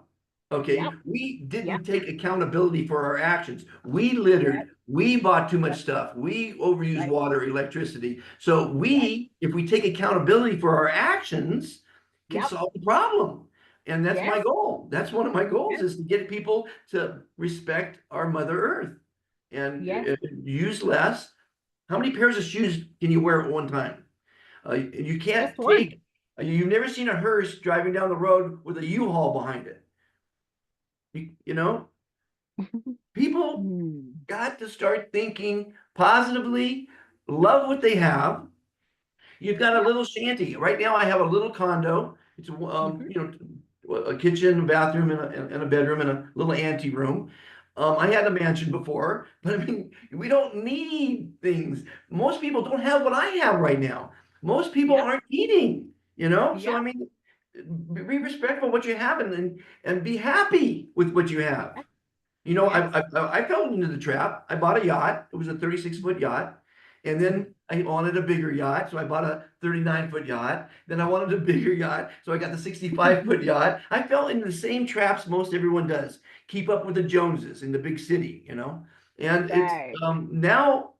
Okay, yep, we yep, didn't take accountability for our actions. We right, littered. We bought too much right, stuff. We overused right, water, electricity. So right. if we take accountability for our actions, can Yep, solve the problem. And that's my yes, goal. That's one of my goals, yes, is to get people to respect our Mother Earth and yes, use less, How many pairs of shoes can you wear at one time? You Just can't one. take, you've never seen a hearse driving down the road with a U-Haul behind it. You know, people Mm. got to start thinking positively, love what they have. You've got a Yep. little shanty. Right now, I have a little condo. It's Mhm. a kitchen, a bathroom, and a bedroom, and a little ante room. I had a mansion before, but I mean, we don't need things. Most people don't have what I have right now. Most people Yep. aren't eating, you know? So I Yep. mean, be respectful of what you have and be happy with what you have. You know, Yes. I fell into the trap. I bought a yacht. It was a 36-foot yacht. And Mhm. then I wanted a bigger yacht, so I bought a 39-foot yacht. Then I wanted a bigger yacht, so I got the 65-foot yacht. I fell into the same traps most everyone does. Keep up with the Joneses in the big city, you know? And it's Right. now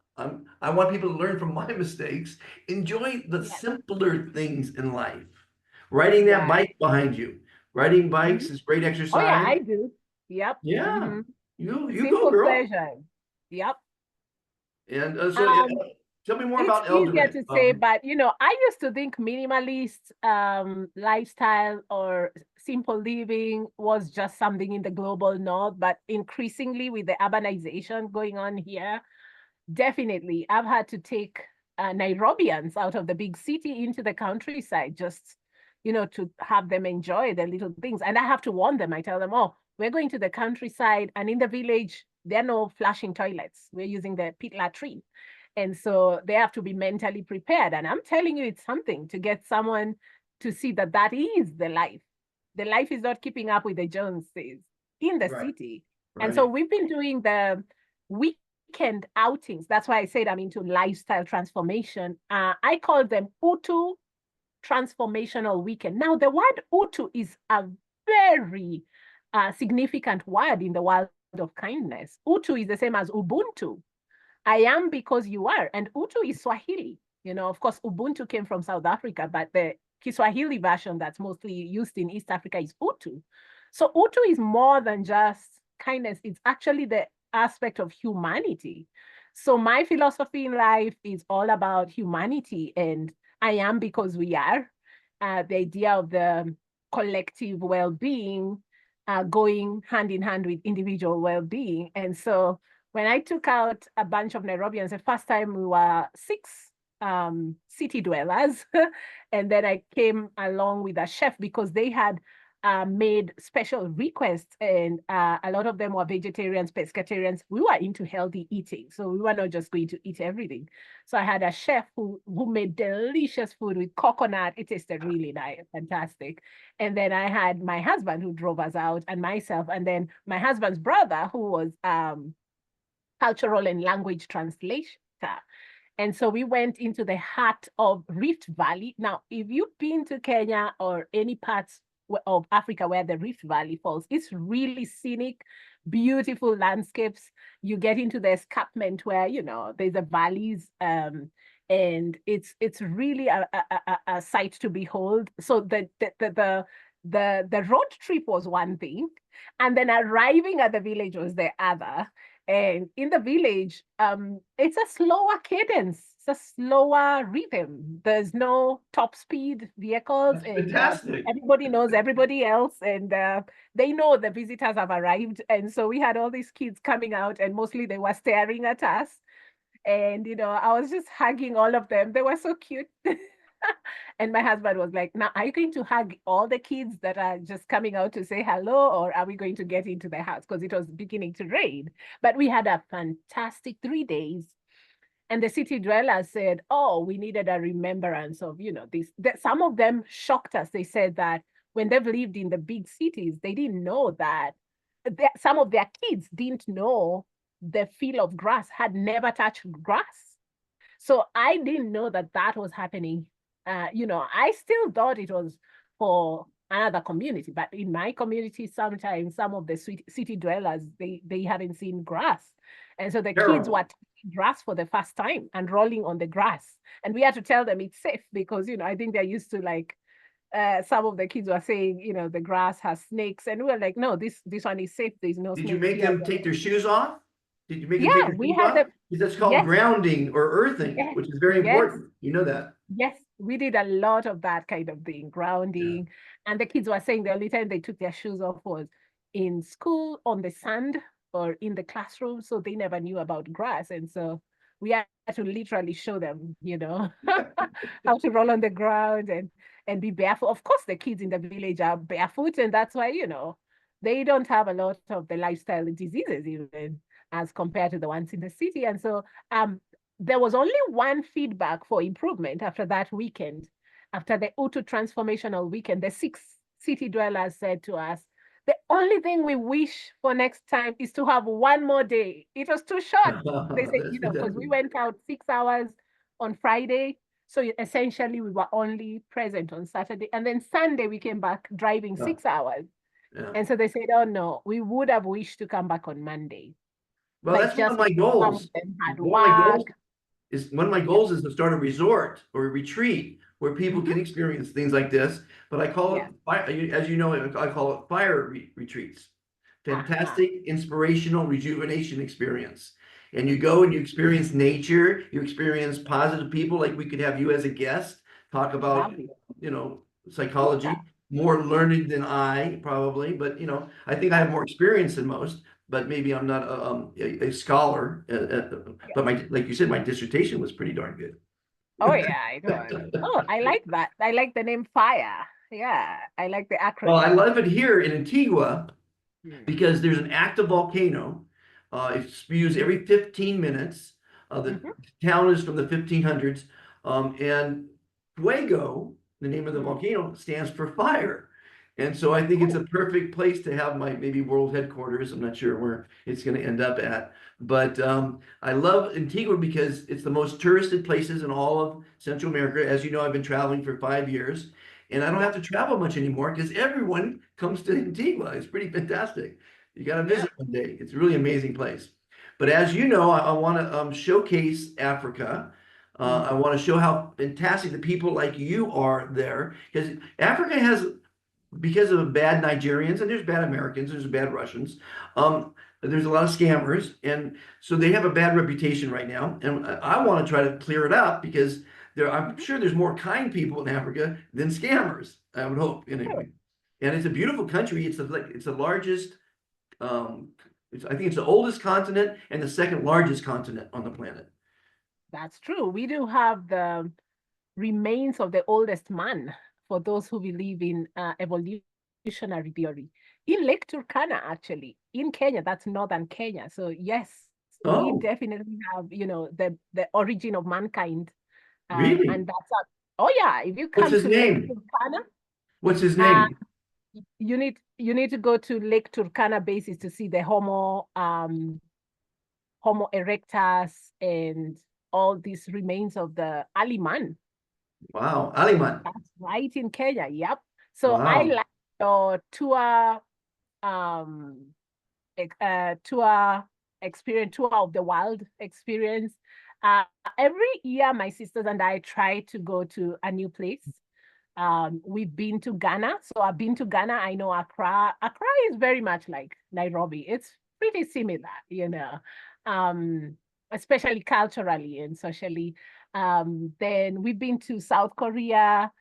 I want people to learn from my mistakes. Enjoy the Yes. simpler things in life. Riding that Right. bike behind you. Riding Mhm. bikes is great Oh yeah, exercise. I do. Yep. Yeah, Hmm. you go, Simple girl. pleasure. Yep. And Um, tell me more it's about easier elderment. to say, but I used to think minimalist lifestyle or simple living was just something in the global north, but increasingly with the urbanization going on here, definitely I've had to take Nairobians out of the big city into the countryside just, to have them enjoy the little things. And I have to warn them. I tell them, oh, we're going to the countryside and in the village, there are no flashing toilets. We're using the pit latrine. And so they have to be mentally prepared. And I'm telling you, it's something to get someone to see that that is the life. The life is not keeping up with the Joneses in the Right, city. And so right, we've been doing the weekend outings. That's why I said I'm into lifestyle transformation. I call them Utu transformational weekend. Now, the word Utu is a very significant word in the world of kindness. Utu is the same as Ubuntu. I am because you are. And Utu is Swahili. Of course, Ubuntu came from South Africa, but the Kiswahili version that's mostly used in East Africa is Utu. So Utu is more than just kindness. It's actually the aspect of humanity. So my philosophy in life is all about humanity and I am because we are. The idea of the collective well-being going hand in hand with individual well-being. And so when I took out a bunch of Nairobians, the first time we were six city dwellers, and then I came along with a chef because they had made special requests, and a lot of them were vegetarians, pescatarians. We were into healthy eating, so we were not just going to eat everything. So I had a chef who made delicious food with coconut. It tasted really nice, fantastic. And then I had my husband who drove us out, and myself, and then my husband's brother who was cultural and language translator. And so we went into the heart of Rift Valley. Now, if you've been to Kenya or any parts of Africa where the Rift Valley falls, it's really scenic, beautiful landscapes. You get into the escarpment where, there's the valleys, and it's really a sight to behold. So the road trip was one thing, and then arriving at the village was the other. And in the village, it's a slower cadence, it's a slower rhythm. There's no top speed vehicles, that's and fantastic. everybody knows everybody else, and they know the visitors have arrived. And so we had all these kids coming out, and mostly they were staring at us. And I was just hugging all of them. They were so cute. And my husband was like, now, are you going to hug all the kids that are just coming out to say hello, or are we going to get into the house? Because it was beginning to rain. But we had a fantastic 3 days. And the city dwellers said, oh, we needed a remembrance of, this. Some of them shocked us. They said that when they've lived in the big cities, they didn't know that. Some of their kids didn't know the feel of grass, had never touched grass. So I didn't know that that was happening. I still thought it was for another community, but in my community, sometimes some of the city dwellers, they haven't seen grass. And so the kids were Terrible. touching grass for the first time and rolling on the grass. And we had to tell them it's safe because, I think they're used to like, some of the kids were saying, the grass has snakes. And we were like, no, this one is safe. There's no Did you snakes make here. them take their shoes off? Did you make them take Yeah, their we shoes had off? the Because that's called yes, grounding or earthing, yes, which is very yes. important. You know that. Yes, we did a lot of that kind of thing, Yeah. grounding. And the kids were saying the only time they took their shoes off was in school, on the sand, or in the classroom. So they never knew about grass. And so we had to literally show them, how to roll on the ground and be barefoot. Of course, the kids in the village are barefoot, and that's why, they don't have a lot of the lifestyle diseases even as compared to the ones in the city. And so there was only one feedback for improvement after that weekend. After the Utu transformational weekend, the 6 city dwellers said to us, the only thing we wish for next time is to have one more day. It was too short. They said, That's because we fantastic. went out 6 hours on Friday. So essentially, we were only present on Saturday. And then Sunday, we came back driving Yeah. 6 hours. Yeah. And so they said, oh no, we would have wished to come back on Monday. Well, But that's one of just my because some of goals. them had One of my work. goals one of my Yeah. goals is to start a resort or a retreat where people can Mhm. experience things like this. But I call it, Yeah. as you know, I call it fire retreats. Uh-huh. Fantastic, inspirational rejuvenation experience. And you go and Mhm. you experience nature, you experience positive people, like we could have you as a guest, talk about, Lovely. you know, Yeah. psychology, more learned than I probably, but I think I have more experience than most, but maybe I'm not a scholar. Yeah. But like you said, my dissertation was pretty darn good. Oh yeah, it was. Oh, I like that. I like the name Fire. Yeah, I like the Well, I acronym. love it here in Antigua Mm. because there's an active volcano. It spews every 15 minutes. The Mhm. town is from the 1500s. And Fuego, the name of the Mm. volcano, stands for fire. And so I think it's Oh, a perfect place to have my maybe world headquarters. I'm not sure where it's going to end up at. But I love Antigua because it's the most touristed places in all of Central America. As you know, I've been traveling for 5 years. And I don't yeah, have to travel much anymore because everyone comes to Antigua. It's pretty fantastic. You got to yeah. visit one day. It's a really amazing place. But as you know, I want to showcase Africa. I Mhm. want to show how fantastic the people like you are there because Africa has, because of bad Nigerians, and there's bad Americans, there's bad Russians, there's a lot of scammers, and so they have a bad reputation right now. And I want to try to clear it up because I'm Mhm. sure there's more kind people in Africa than scammers. I would hope Sure. anyway. And it's a beautiful country. It's the largest. Um, I think it's the oldest continent and the second largest continent on the planet. That's true. We do have the remains of the oldest man for those who believe in evolutionary theory in Lake Turkana, actually, in Kenya. That's northern Kenya. So yes, we Oh, definitely have, the origin of mankind. really? And that's a, oh yeah, if you What's come his to Lake name? Turkana, What's his uh, name? you need to go to Lake Turkana basis to see the Homo erectus and all these remains of the early man. Wow, Aliman. That's right in Kenya. Yep. So I Wow. like your um tour tour of the wild experience. Uh, every year, my sisters and I try to go to a new place. We've been to Ghana. So I've been to Ghana. I know Accra. Accra is very much like Nairobi. It's pretty similar, um, especially culturally and socially. Then we've been to South Korea.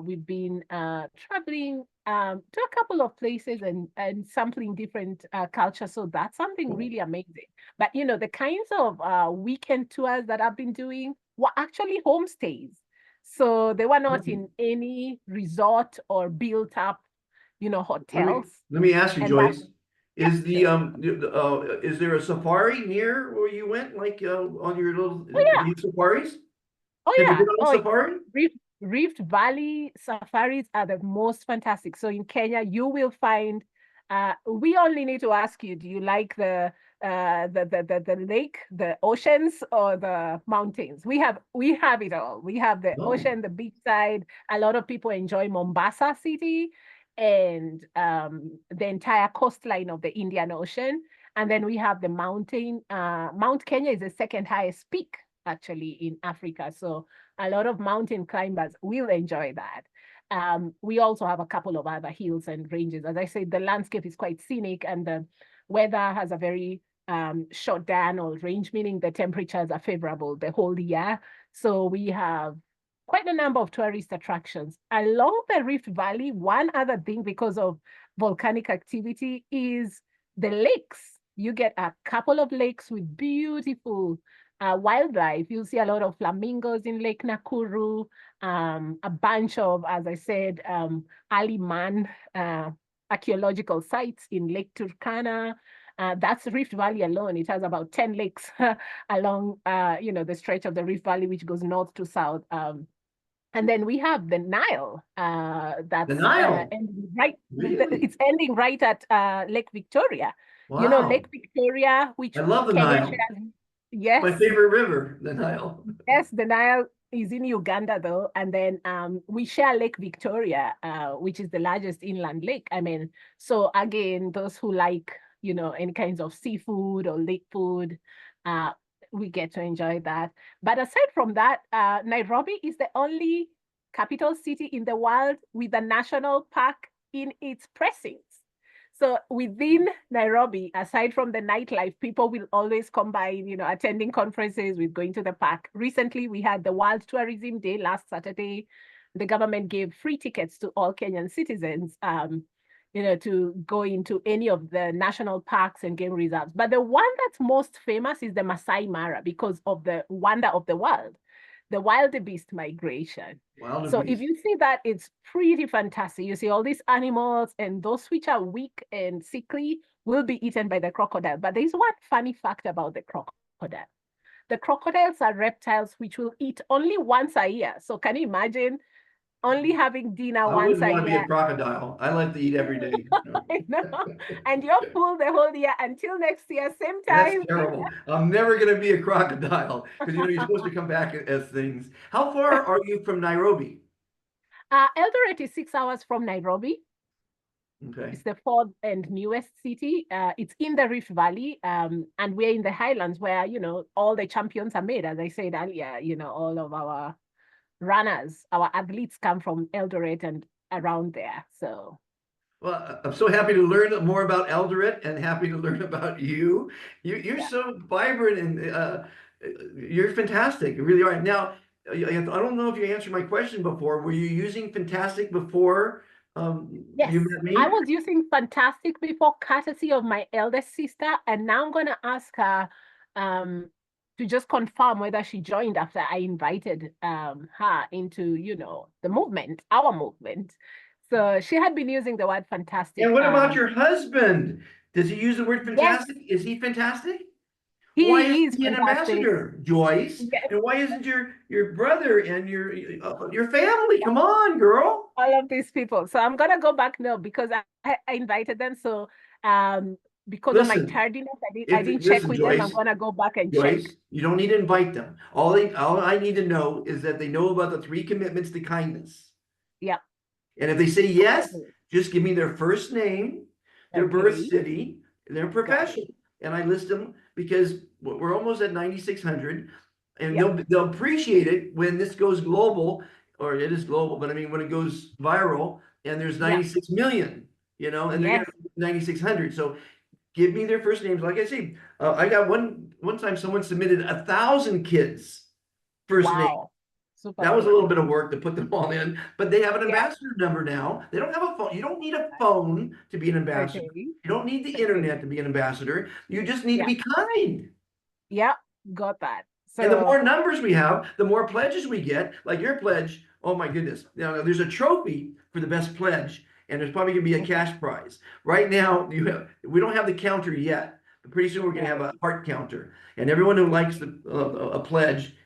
We've been traveling to a couple of places and sampling different cultures. So that's something really amazing. But the kinds of weekend tours that I've been doing were actually homestays. So they were not in any resort or built up, Let me hotels. let me ask you, And that's, Joyce. yeah, sure. Is there a safari near where you went, like on your little Oh, do yeah. you safaris? Oh, Have you yeah. been on a Oh, safari? Rift Valley safaris are the most fantastic. So in Kenya, you will find, we only need to ask you, do you like the lake, the oceans, or the mountains? We have it all. We have the No. ocean, the beach side. A lot of people enjoy Mombasa City and the entire coastline of the Indian Ocean. And then we have the mountain. Mount Kenya is the second highest peak actually in Africa. So a lot of mountain climbers will enjoy that. We also have a couple of other hills and ranges. As I said, the landscape is quite scenic and the weather has a very shut down or range, meaning the temperatures are favorable the whole year. So we have quite a number of tourist attractions. Along the Rift Valley, one other thing because of volcanic activity is the lakes. You get a couple of lakes with beautiful wildlife. You'll see a lot of flamingos in Lake Nakuru, a bunch of, as I said, early man archaeological sites in Lake Turkana. That's Rift Valley alone. It has about 10 lakes along, the stretch of the Rift Valley, which goes north to south. And then we have the Nile. The That's Nile, ending right. really? It's ending right at Lake Victoria. Wow. Lake Victoria, which I love the Kenya Nile. shares. My Yes, favorite river, the Nile. yes, the Nile is in Uganda though, and then we share Lake Victoria, which is the largest inland lake. I mean, so again, those who like any kinds of seafood or lake food, uh, we get to enjoy that. But aside from that, Nairobi is the only capital city in the world with a national park in its precincts. So within Nairobi, aside from the nightlife, people will always combine, attending conferences with going to the park. Recently, we had the World Tourism Day last Saturday. The government gave free tickets to all Kenyan citizens, to go into any of the national parks and game reserves. But the one that's most famous is the Masai Mara because of the wonder of the world, the wildebeest migration. So if Wildebeest. you see that, it's pretty fantastic. You see all these animals, and those which are weak and sickly will be eaten by the crocodile. But there's one funny fact about the crocodile. The crocodiles are reptiles which will eat only once a year. So can you imagine only having dinner I once wouldn't a want to be a year? crocodile. I like to eat every day. I know. And you're full the whole year until next year, same That's time. terrible. I'm never going to be a crocodile because you're supposed to come back as things. How far are you from Nairobi? Eldoret is 6 hours from Nairobi. Okay. It's the fourth and newest city. It's in the Rift Valley, and we're in the highlands where, all the champions are made. As I said earlier, all of our runners, our athletes come from Eldoret and around there. So, Well, I'm so happy to learn more about Eldoret and happy to learn about you. You're yeah. so vibrant and you're fantastic. You really are. Now, I don't know if you answered my question before. Were you using Fantastic before Yes, you met I me? was using Fantastic before, courtesy of my eldest sister, and now I'm gonna ask her um, to just confirm whether she joined after I invited her into, the movement, our movement. So she had been using the word And fantastic. what about your husband? Does he use the word Yes, fantastic? Is he fantastic? Why he isn't is he an fantastic. ambassador, Joyce? Yes, And why isn't your brother and your family? Come on, girl. all of these people. So I'm gonna go back now because I invited them. So um, because of my Listen, tardiness, I if didn't check listen, with them. I'm Joyce, gonna go back and check. Joyce, you don't need to invite them. All I need to know is that they know about the three commitments to kindness. Yeah. And if they say yes, Okay. just give me their first name, their birth Okay. city, and their Got it. profession. And I list them because we're almost at 9,600 and Yeah. they'll appreciate it when this goes global, or it is global, but I mean, when it goes viral and there's Yeah. 96 million, and they're Yes. gonna 9,600. So give me their first names. Like I say, I got one time someone submitted 1,000 kids' first name. Wow. Super That was a cool. little bit of work to put them all in, but they have an Yeah. ambassador number now. They don't have a phone. You don't need a phone to be an ambassador. Okay. You don't need the Okay. internet to be an ambassador. You just need to Yeah. be kind. Yeah. Got that. And the So, more numbers we have, the more pledges we get. Like your pledge, oh my goodness. Now there's a trophy for the best pledge, and there's probably gonna be a okay. cash prize. Right now, we don't have the counter yet, but pretty soon we're gonna have Right. a heart counter. And everyone who likes a pledge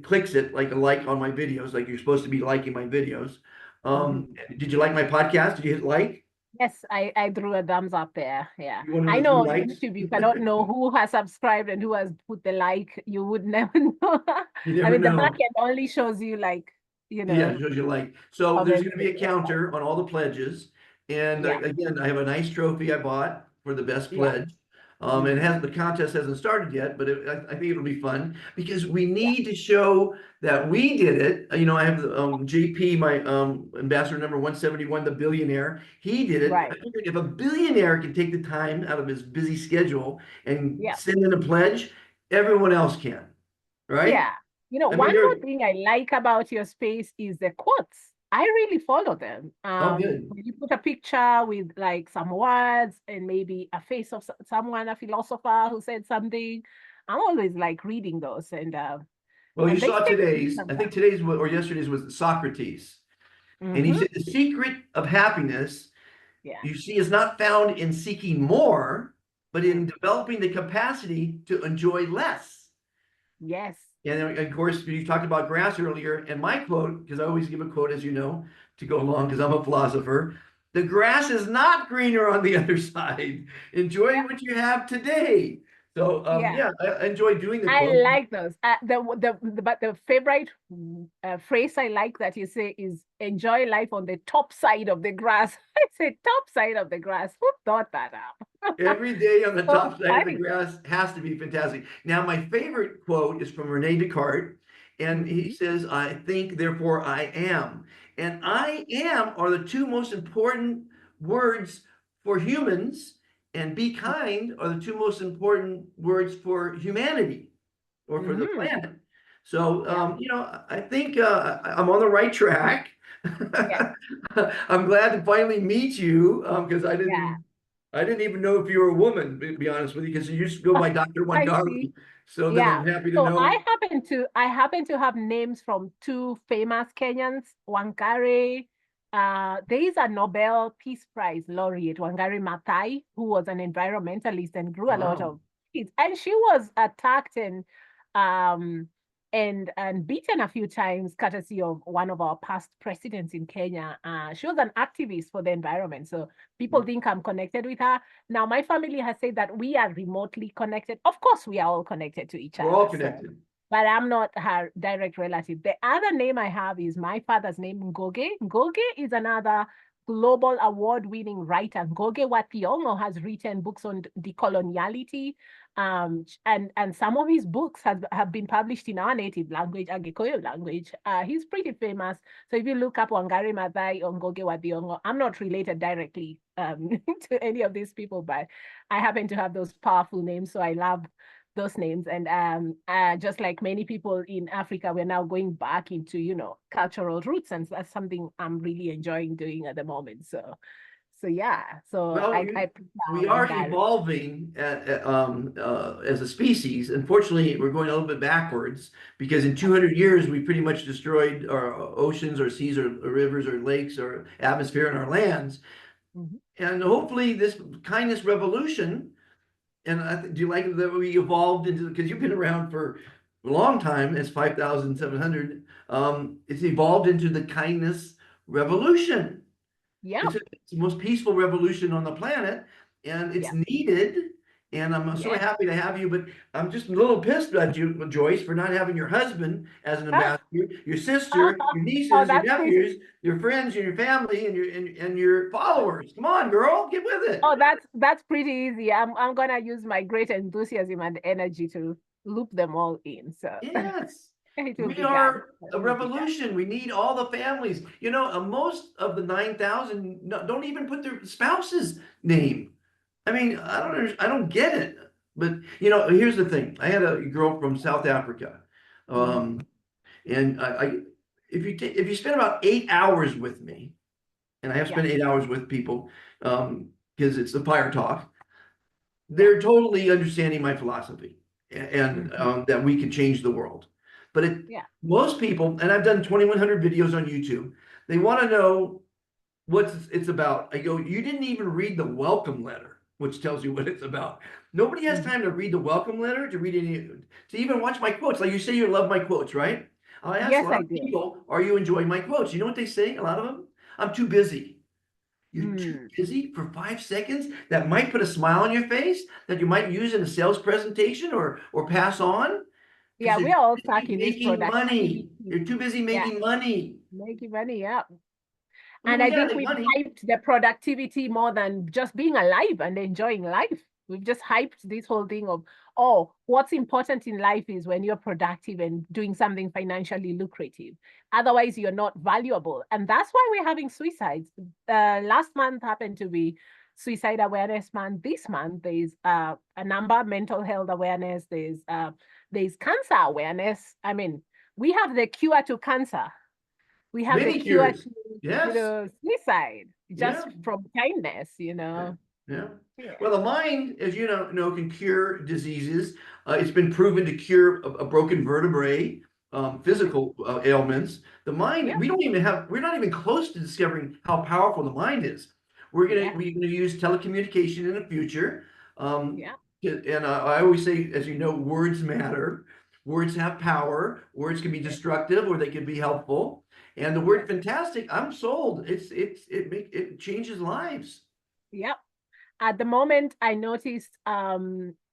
clicks it like a like on my videos, like you're supposed to be liking my videos. Mhm. Did you like my podcast? Did you hit like? Yes, I drew a thumbs up there. Yeah. You one of I the three know on likes? YouTube you cannot know who has subscribed and who has put the like. You would never know. You I never mean, the back know. end only shows you like, Yeah, it shows you like. So there's comments going to be and a whatnot. counter on all the pledges. And Yeah. again, I have a nice trophy I bought for the best Yeah. pledge. It Mm. hasn't, the contest hasn't started yet, but I think it'll be fun because we Yeah. need to show that we did it. You know, I have JP, my ambassador number 171, the billionaire. He did it. I Right. figured if a billionaire can take the time out of his busy schedule and Yeah. send in a pledge, everyone else can, right? Yeah. You know, I mean, one more thing I like about your space is the quotes. I really follow them. oh, good. When you put a picture with like some words and maybe a face of someone, a philosopher who said something, I'm always like reading those Well, you and they saw stick to me today's, I think sometimes. today's or yesterday's was Socrates. And he Mm-hmm. said the secret of happiness Yeah. you see is not found in seeking more, but Mm. in developing the capacity to enjoy less. Yes. And then, of course, you talked about grass earlier, and my quote, because I always give a quote, as you know, to go along, because I'm a philosopher. The grass is not greener on the other side. Enjoy Yeah. what you have today. So, Yeah. yeah, I enjoy doing the I quote. like those. But the favorite phrase I like that you say is enjoy life on the top side of the grass. I say top side of the grass. Who thought that up? Every day on the So top side of the funny. grass has to be fantastic. Now, my favorite quote is from Rene Descartes, and he Mhm. says, I think, therefore I am. And I am are the two most important words for humans, and be kind are the two most important words for humanity or for the Mhm. planet. So, Yeah. you know, I think I'm on the right track. Yeah. I'm glad to finally meet you because Yeah. I didn't even know if you were a woman, to be honest with you, because you used to go by Dr. I see. Wangari. So then Yeah. I'm happy to So know. I happen to have names from two famous Kenyans, Wangari. There is a Nobel Peace Prize laureate, Wangari Maathai, who was an environmentalist and grew a lot Wow. of kids. And she was attacked um and beaten a few times, courtesy of one of our past presidents in Kenya. She was an activist for the environment. So people think I'm connected with her. Now, my family has said that we are remotely connected. Of course, we are all connected to each We're all other. So, connected. but I'm not her direct relative. The other name I have is my father's name, Ngoge. Ngoge is another global award-winning writer. Ngoge wa Thiong'o has written books on decoloniality, and some of his books have been published in our native language, Agikoyo language. He's pretty famous. So if you look up Wangari Maathai or Ngoge wa Thiong'o, I'm not related directly to any of these people, but I happen to have those powerful names, so I love those names. And just like many people in Africa, we're now going back into, cultural roots, and that's something I'm really enjoying doing at the moment. So yeah, so Well, I put we down are Wangari. evolving as a species. Unfortunately, we're going a little bit backwards because in 200 years, we pretty much destroyed our oceans or seas or rivers or lakes or atmosphere and our lands. Mhm. And hopefully this kindness revolution, and do you like that we evolved into, because you've been around for a long time, as 5,700, it's evolved into the kindness revolution. Yeah, It's the most peaceful revolution on the planet, and it's yeah, needed. And I'm so yeah. happy to have you, but I'm just a little pissed at you, Joyce, for not having your husband as an Ah, ambassador, your oh, sister, your oh, nieces, your that's pretty. nephews, your friends, and your family, and your followers. Come on, girl, get with it. Oh, that's pretty easy. I'm gonna use my great enthusiasm and energy to loop them all in. So Yes. it will We be done. are It a will be done. revolution. We need all the families. You know, most of the 9,000 don't even put their spouse's name. I mean, I don't get it. But you know, here's the thing. I had a girl from South Africa, Mhm. um, and if you spend about 8 hours with me, and I have Yeah, spent 8 hours with people, because it's the fire talk, yeah. they're totally understanding my philosophy and Mhm. that we can change the world. But Yeah. most people, and I've done 2,100 videos on YouTube, they want to know what it's about. I go, you didn't even read the welcome letter, which tells you what it's about. Nobody has Mhm. time to read the welcome letter, to read any, to even watch my quotes. Like you say, you love my quotes, right? I ask a Yes, lot I of do. people, are you enjoying my quotes? You know what they say? A lot of them, I'm too busy. You're too Mm. busy for 5 seconds that might put a smile on your face that you might use in a sales presentation or pass on because Yeah, you're we are all stuck busy in this making money. productivity. You're too busy Yeah, making money. making money. Yeah. I mean, And we I gotta think make we've money. hyped the productivity more than just being alive and enjoying life. We've just hyped this whole thing of, oh, what's important in life is when you're productive and doing something financially lucrative. Otherwise, you're not valuable. And that's why we're having suicides. Last month happened to be Suicide Awareness Month. This month, there's a number of mental health awareness. There's cancer awareness. I mean, we have the cure to cancer. We have the Many cure cures. to, Yes. suicide Yeah. just from kindness, Yeah. Yeah. Yeah. Well, the mind, as you know, can cure diseases. It's been proven to cure a broken vertebrae, physical ailments. The mind, Yep. we're not even close to discovering how powerful the mind is. Yeah. We're gonna use telecommunication in the future. Um, Yeah. and I always say, as you know, words matter. Words have power. Words can be destructive or they can be helpful. And the word Yes. fantastic, I'm sold. It changes lives. Yep. At the moment, I noticed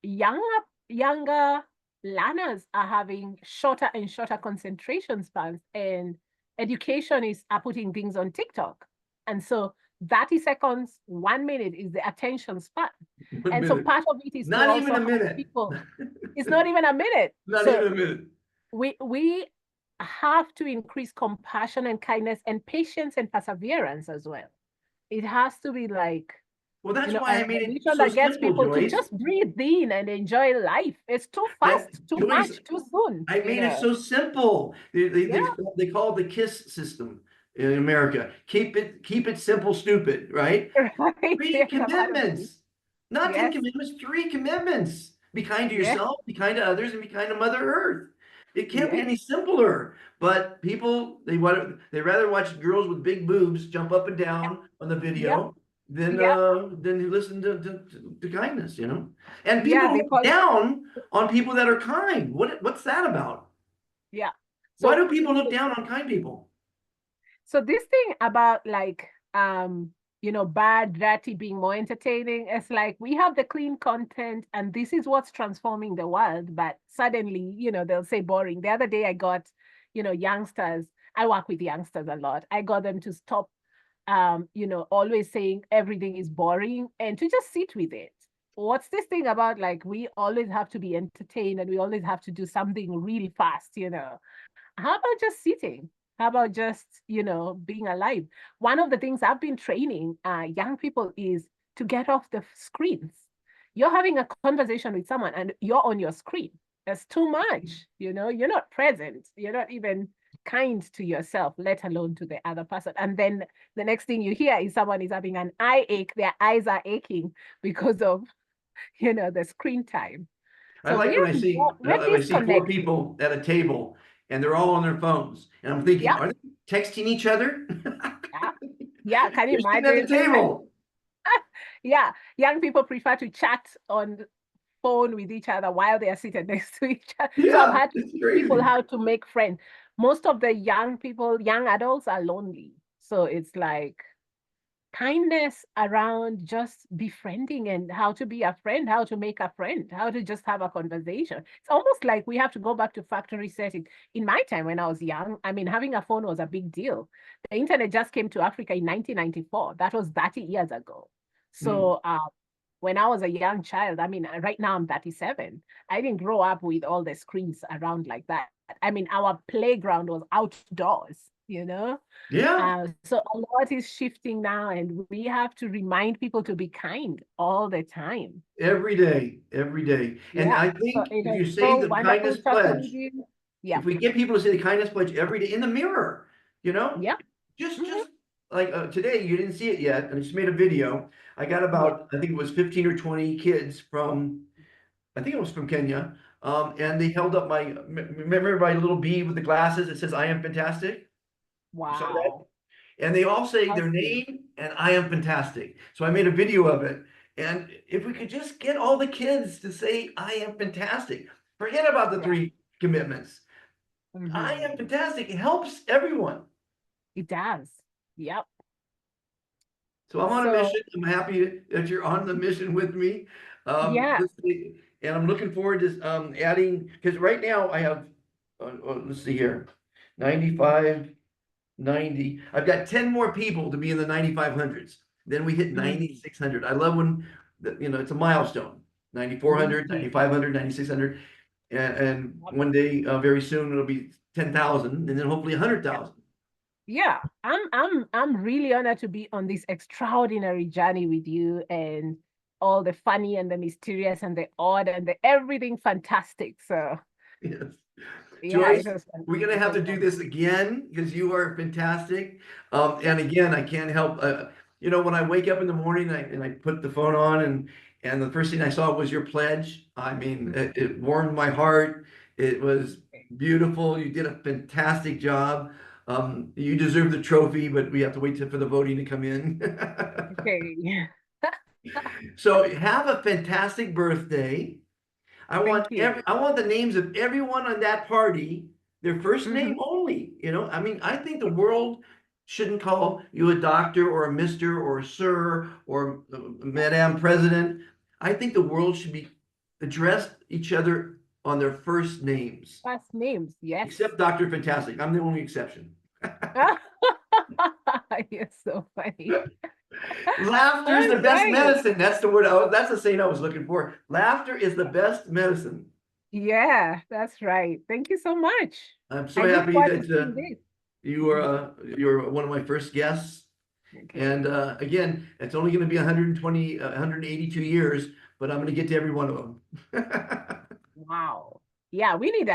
younger learners are having shorter and shorter concentration spans, and education is are putting things on TikTok. And so 30 seconds, 1 minute is the attention span. 1 And so minute. part of it is to Not even also a help minute. people. It's not even a minute. Not So even a minute. we have to increase compassion and kindness and patience and perseverance as well. It has to be like, Well, that's a why I made it revolution so that gets simple, people to Joyce. just breathe in and enjoy life. It's too That fast, too Joyce, much, too soon, I made it so simple. Yeah, They call it the KISS system in America. Keep it simple, stupid, right? right. Three Yes, I've heard of this. commitments, not 10 Yes, commandments, 3 commandments. Be kind to yes, yourself, be kind to others, and be kind to Mother Earth. It can't be yes, any simpler. But people, they rather watch girls with big boobs jump up and yep, down on the yep, video yep, than listen to kindness, you know? And people yeah, look because, down on people that are kind. What's that about? yeah. Why So do people look down on kind people? So this thing about like bad, dirty being more entertaining, it's like we have the clean content and this is what's transforming the world, but suddenly, they'll say boring. The other day I got, youngsters, I work with youngsters a lot. I got them to stop always saying everything is boring and to just sit with it. What's this thing about like we always have to be entertained and we always have to do something really fast? How about just sitting? How about just, being alive? One of the things I've been training young people is to get off the screens. You're having a conversation with someone and you're on your screen. That's too much. You're not present. You're not even kind to yourself, let alone to the other person. And then the next thing you hear is someone is having an eye ache. Their eyes are aching because of, the screen time. I So like we're when I see four disconnected. people at a table and they're all on their phones, and I'm thinking, Yeah, are they texting each other? yeah. Yeah, can you They're sitting at the imagine? table. Yeah, young people prefer to chat on phone with each other while they are seated next to each other. So I've Yeah, had to it's teach people crazy. how to make friends. Most of the young people, young adults are lonely. So it's like kindness around just befriending and how to be a friend, how to make a friend, how to just have a conversation. It's almost like we have to go back to factory setting. In my time when I was young, I mean, having a phone was a big deal. The internet just came to Africa in 1994. That was 30 years ago. Hmm. So when I was a young child, I mean, right now I'm 37. I didn't grow up with all the screens around like that. I mean, our playground was outdoors. Yeah, So a lot is shifting now, and we have to remind people to be kind all the time. every day, every day. And Yeah. I So think it if was you say so the wonderful kindness talking with pledge, you. Yeah. if we get people to say the kindness pledge every day in the mirror, you know, Yeah. just Hmm. just like today, you didn't see it yet, and I just made a video. I got Yeah. about, I think it was 15 or 20 kids from, I think it was from Kenya. And they held up remember my little bee with the glasses that says "I am fantastic." You saw that? Wow. And they all say their Awesome. name and "I am fantastic." So I made a video of it. And if we could just get all the kids to say "I am fantastic," forget about the Yeah. 3 commitments. "I am Hmm. fantastic." It helps everyone. It does. Yep. So I'm on a So mission. I'm happy that you're on the mission with me. yeah. And I'm looking forward to adding, because right now I have, let's see here, 95, 90. I've got 10 more people to be in the 9,500s. Then we hit Mhm. 9,600. I love when, it's a milestone. 9,400, Really? 9,500, 9,600. And Yep. one day, very soon, it'll be 10,000 and then hopefully 100,000. Yeah, I'm really honored to be on this extraordinary journey with you and all the funny and the mysterious and the odd and the everything fantastic. So Yes. yeah, Joyce, we're gonna it have was to do fun. this again because you are fantastic. And Yep. again, I can't help, when I wake up in the morning and I put the phone on and the first thing I saw was your pledge. I mean, it warmed my heart. It was beautiful. You did a fantastic job. You deserve the trophy, but we have to wait for the voting to come in. Okay. So have a fantastic birthday. Thank you. I want the names of everyone on that party, their first name Hmm. only, I mean, I think the world shouldn't call you a doctor or a mister or a sir or Madame President. I think the world should be addressed each other on their first names, Last names, yes. except Dr. Fantastic. I'm the only exception. You're so funny. Laughter is All the best right. medicine. That's the saying I was looking for. Laughter is the best medicine. Yeah, that's right. Thank you so much. I'm so I look happy forward to that seeing this. you're one of my first guests. Okay. And again, it's only going to be 120, 182 years, but I'm going to get to every one of them. Wow. Yeah, we need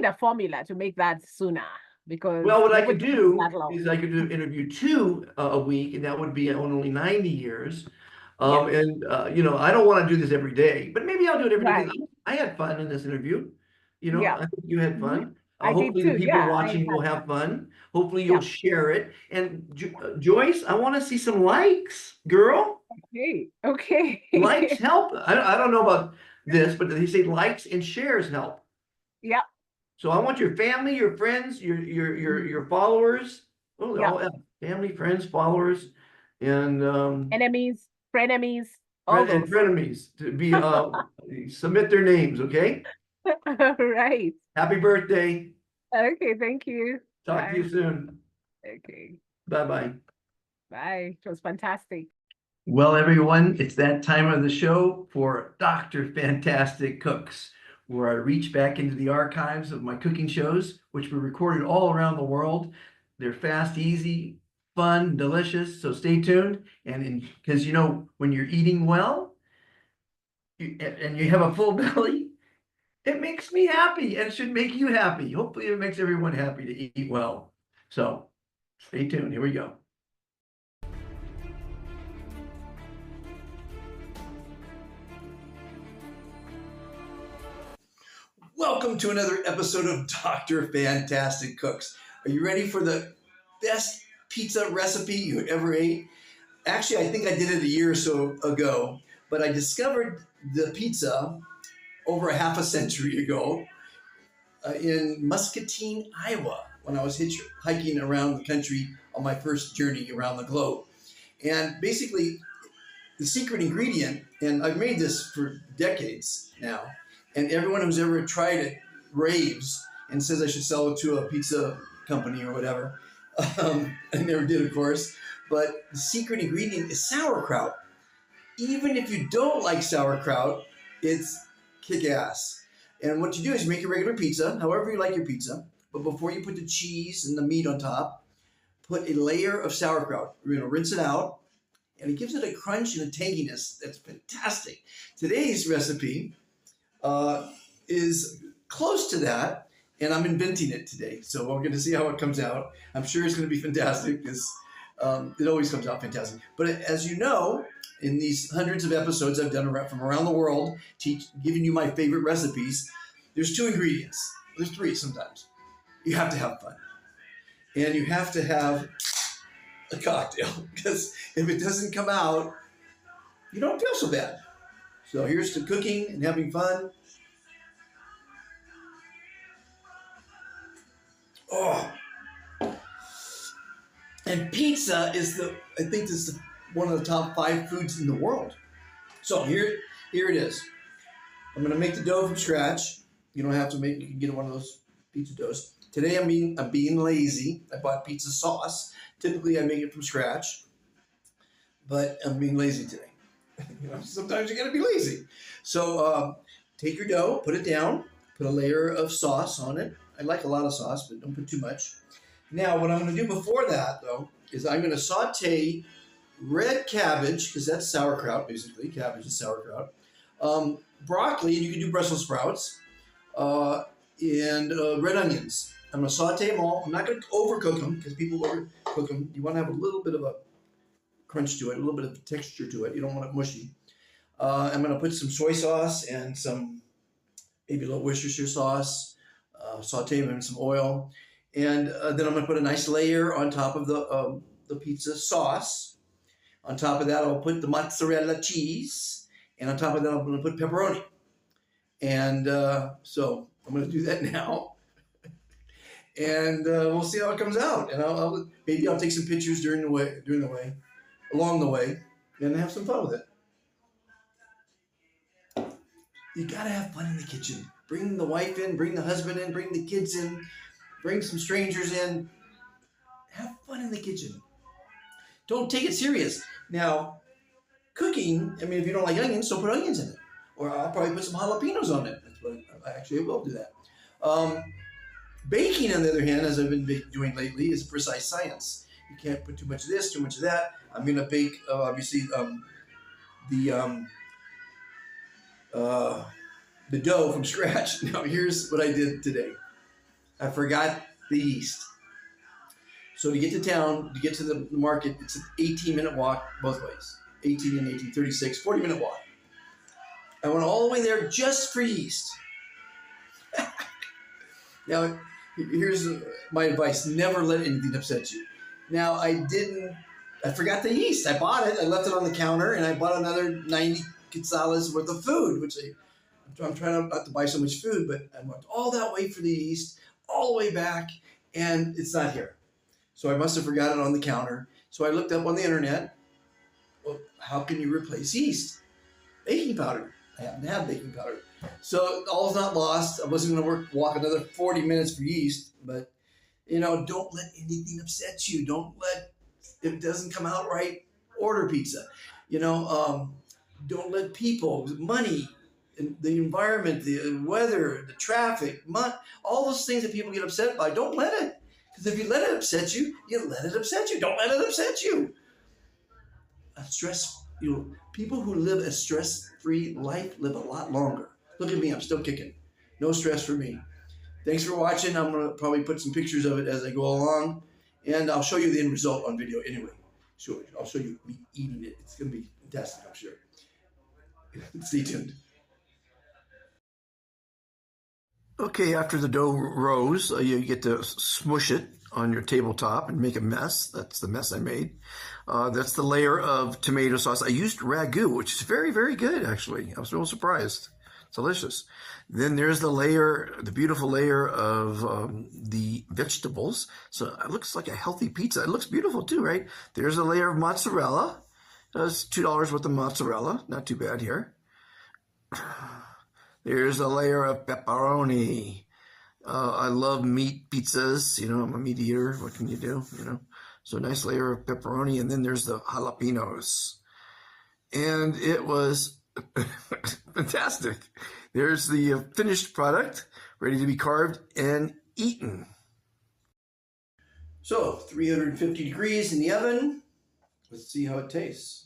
a formula to make that sooner because Well, what I could nobody lives do that long. is I could do interview two a week, and that would be on only 90 years. Yes. And I don't want to do this every day, but maybe I'll do it every day because Right. I had fun in this interview. Yeah. I think you had Hmm. fun. I did Hopefully the too. people Yeah, I watching will had have fun. fun. Hopefully you'll Yeah. share it. And Joyce, I want to see some likes, girl. Okay. Okay. Likes help. I don't know about this, but they say likes and shares help. Yeah. So I want your family, your friends, your Mhm. followers. Oh, they're Yeah. all family, friends, followers, and Enemies, frenemies, all those. frenemies to be submit their names. Okay. All right. Happy birthday. Okay. Thank you. Talk to you Bye. soon. Okay. Bye bye. Bye. It was fantastic. Well, everyone, it's that time of the show for Dr. Fantastic Cooks, where I reach back into the archives of my cooking shows, which were recorded all around the world. They're fast, easy, fun, delicious. So stay tuned. And because when you're eating well and you have a full belly, it makes me happy and should make you happy. Hopefully, it makes everyone happy to eat well. So stay tuned. Here we go. Welcome to another episode of Dr. Fantastic Cooks. Are you ready for the best pizza recipe you ever ate? Actually, I think I did it a year or so ago, but I discovered the pizza over a half a century ago in Muscatine, Iowa, when I was hiking around the country on my first journey around the globe. And basically, the secret ingredient, and I've made this for decades now, and everyone who's ever tried it raves and says I should sell it to a pizza company or whatever. I never did, of course. But the secret ingredient is sauerkraut. Even if you don't like sauerkraut, it's kick-ass. And what you do is you make your regular pizza, however you like your pizza, but before you put the cheese and the meat on top, put a layer of sauerkraut. You're going to rinse it out, and it gives it a crunch and a tanginess that's fantastic. Today's recipe is close to that, and I'm inventing it today. So we're going to see how it comes out. I'm sure it's going to be fantastic because it always comes out fantastic. But as you know, in these hundreds of episodes I've done from around the world, giving you my favorite recipes, there's two ingredients. There's three sometimes. You have to have fun. And you have to have a cocktail because if it doesn't come out, you don't feel so bad. So here's to cooking and having fun. Oh, and pizza is I think this is one of the top 5 foods in the world. So here it is. I'm gonna make the dough from scratch. You don't have to make. You can get one of those pizza doughs. Today I'm being lazy. I bought pizza sauce. Typically I make it from scratch, but I'm being lazy today. Sometimes you got to be lazy. So take your dough, put it down, put a layer of sauce on it. I like a lot of sauce, but don't put too much. Now, what I'm going to do before that, though, is I'm going to saute red cabbage, because that's sauerkraut, basically. Cabbage is sauerkraut. Broccoli, and you can do Brussels sprouts, and red onions. I'm going to saute them all. I'm not going to overcook them, because people overcook them. You want to have a little bit of a crunch to it, a little bit of texture to it. You don't want it mushy. I'm going to put some soy sauce and some, maybe a little Worcestershire sauce, saute them in some oil. And then I'm going to put a nice layer on top of the pizza sauce. On top of that, I'll put the mozzarella cheese. And on top of that, I'm going to put pepperoni. And so I'm going to do that now. And we'll see how it comes out. And maybe I'll take some pictures along the way, and have some fun with it. You got to have fun in the kitchen. Bring the wife in, bring the husband in, bring the kids in, bring some strangers in. Have fun in the kitchen. Don't take it serious. Now, cooking, I mean, if you don't like onions, so put onions in it. Or I'll probably put some jalapenos on it. That's what I will do that. Baking, on the other hand, as I've been doing lately, is precise science. You can't put too much of this, too much of that. I'm going to bake, obviously, the dough from scratch. Now, here's what I did today. I forgot the yeast. So to get to town, to get to the market, it's an 18-minute walk both ways. 18 and 18, 36, 40-minute walk. I went all the way there just for yeast. Now, here's my advice. Never let anything upset you. Now, I forgot the yeast. I bought it. I left it on the counter, and I bought another 90 quetzales worth of food, which I'm trying not to buy so much food, but I went all that way for the yeast, all the way back, and it's not here. So I must have forgot it on the counter. So I looked up on the internet, well, how can you replace yeast? Baking powder. I happen to have baking powder. So all's not lost. I wasn't going to walk another 40 minutes for yeast, but, don't let anything upset you. If it doesn't come out right, order pizza. Don't let people, money, the environment, the weather, the traffic, all those things that people get upset by, don't let it. Because if you let it upset you, you let it upset you. Don't let it upset you. People who live a stress-free life live a lot longer. Look at me, I'm still kicking. No stress for me. Thanks for watching. I'm going to probably put some pictures of it as I go along. And I'll show you the end result on video anyway. Sure, I'll show you me eating it. It's going to be fantastic, I'm sure. Stay tuned. Okay, after the dough rose, you get to smush it on your tabletop and make a mess. That's the mess I made. That's the layer of tomato sauce. I used ragu, which is very, very good, actually. I was real surprised. It's delicious. Then there's the beautiful layer of the vegetables. So it looks like a healthy pizza. It looks beautiful too, right? There's a layer of mozzarella. That's $2 worth of mozzarella. Not too bad here. There's a layer of pepperoni. I love meat pizzas. I'm a meat eater. What can you do? So nice layer of pepperoni. And then there's the jalapenos. And it was fantastic. There's the finished product, ready to be carved and eaten. So 350 degrees in the oven. Let's see how it tastes.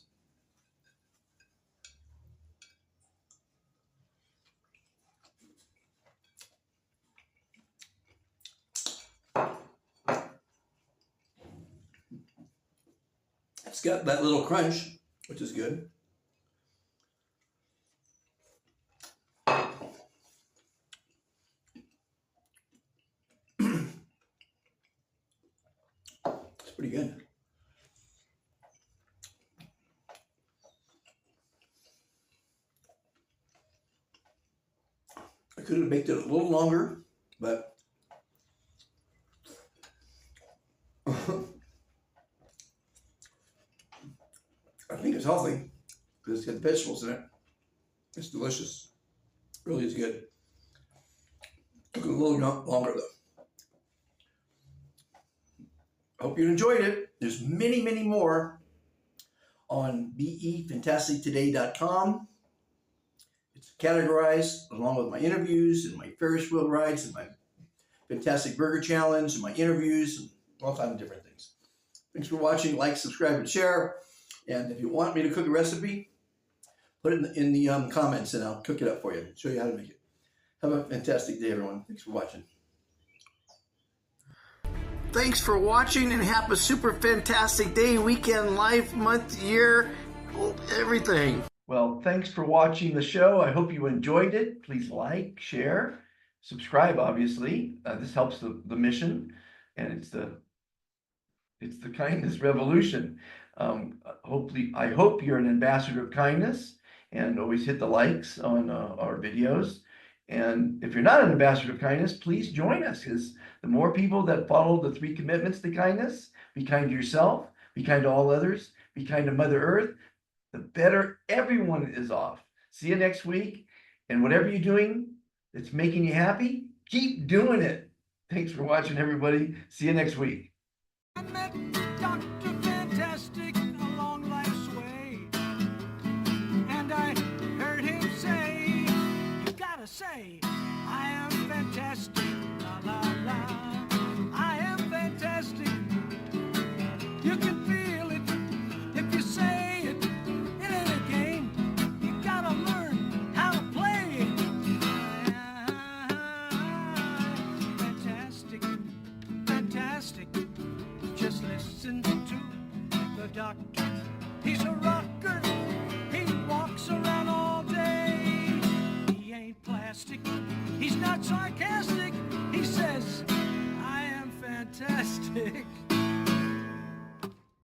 It's got that little crunch, which is good. It's pretty good. I could have baked it a little longer, but I think it's healthy because it's got vegetables in it. It's delicious. Really is good. Took a little longer though. I hope you enjoyed it. There's many, many more on befantastictoday.com. It's categorized along with my interviews and my Ferris wheel rides and my Fantastic Burger Challenge and my interviews and all kinds of different things. Thanks for watching. Like, subscribe, and share. And if you want me to cook a recipe, put it in the comments and I'll cook it up for you. Show you how to make it. Have a fantastic day, everyone. Thanks for watching. Thanks for watching and have a super fantastic day, weekend, life, month, year, everything. Well, thanks for watching the show. I hope you enjoyed it. Please like, share, subscribe, obviously. This helps the mission, and it's the kindness revolution. I hope you're an ambassador of kindness, and always hit the likes on our videos. And if you're not an ambassador of kindness, please join us, because the more people that follow the 3 commitments to kindness, be kind to yourself, be kind to all others, be kind to Mother Earth, the better everyone is off. See you next week. And whatever you're doing that's making you happy, keep doing it. Thanks for watching, everybody. See you next week. I met Dr. Fantastic along life's way, and I heard him say, you gotta say, I am fantastic, la la la, I am fantastic. You can feel it if you say it. It ain't a game, you gotta learn how to play it. Fantastic, fantastic. Just listen to the doctor. He's a rocker. He walks around all day. He ain't plastic. He's not sarcastic. He says, I am fantastic.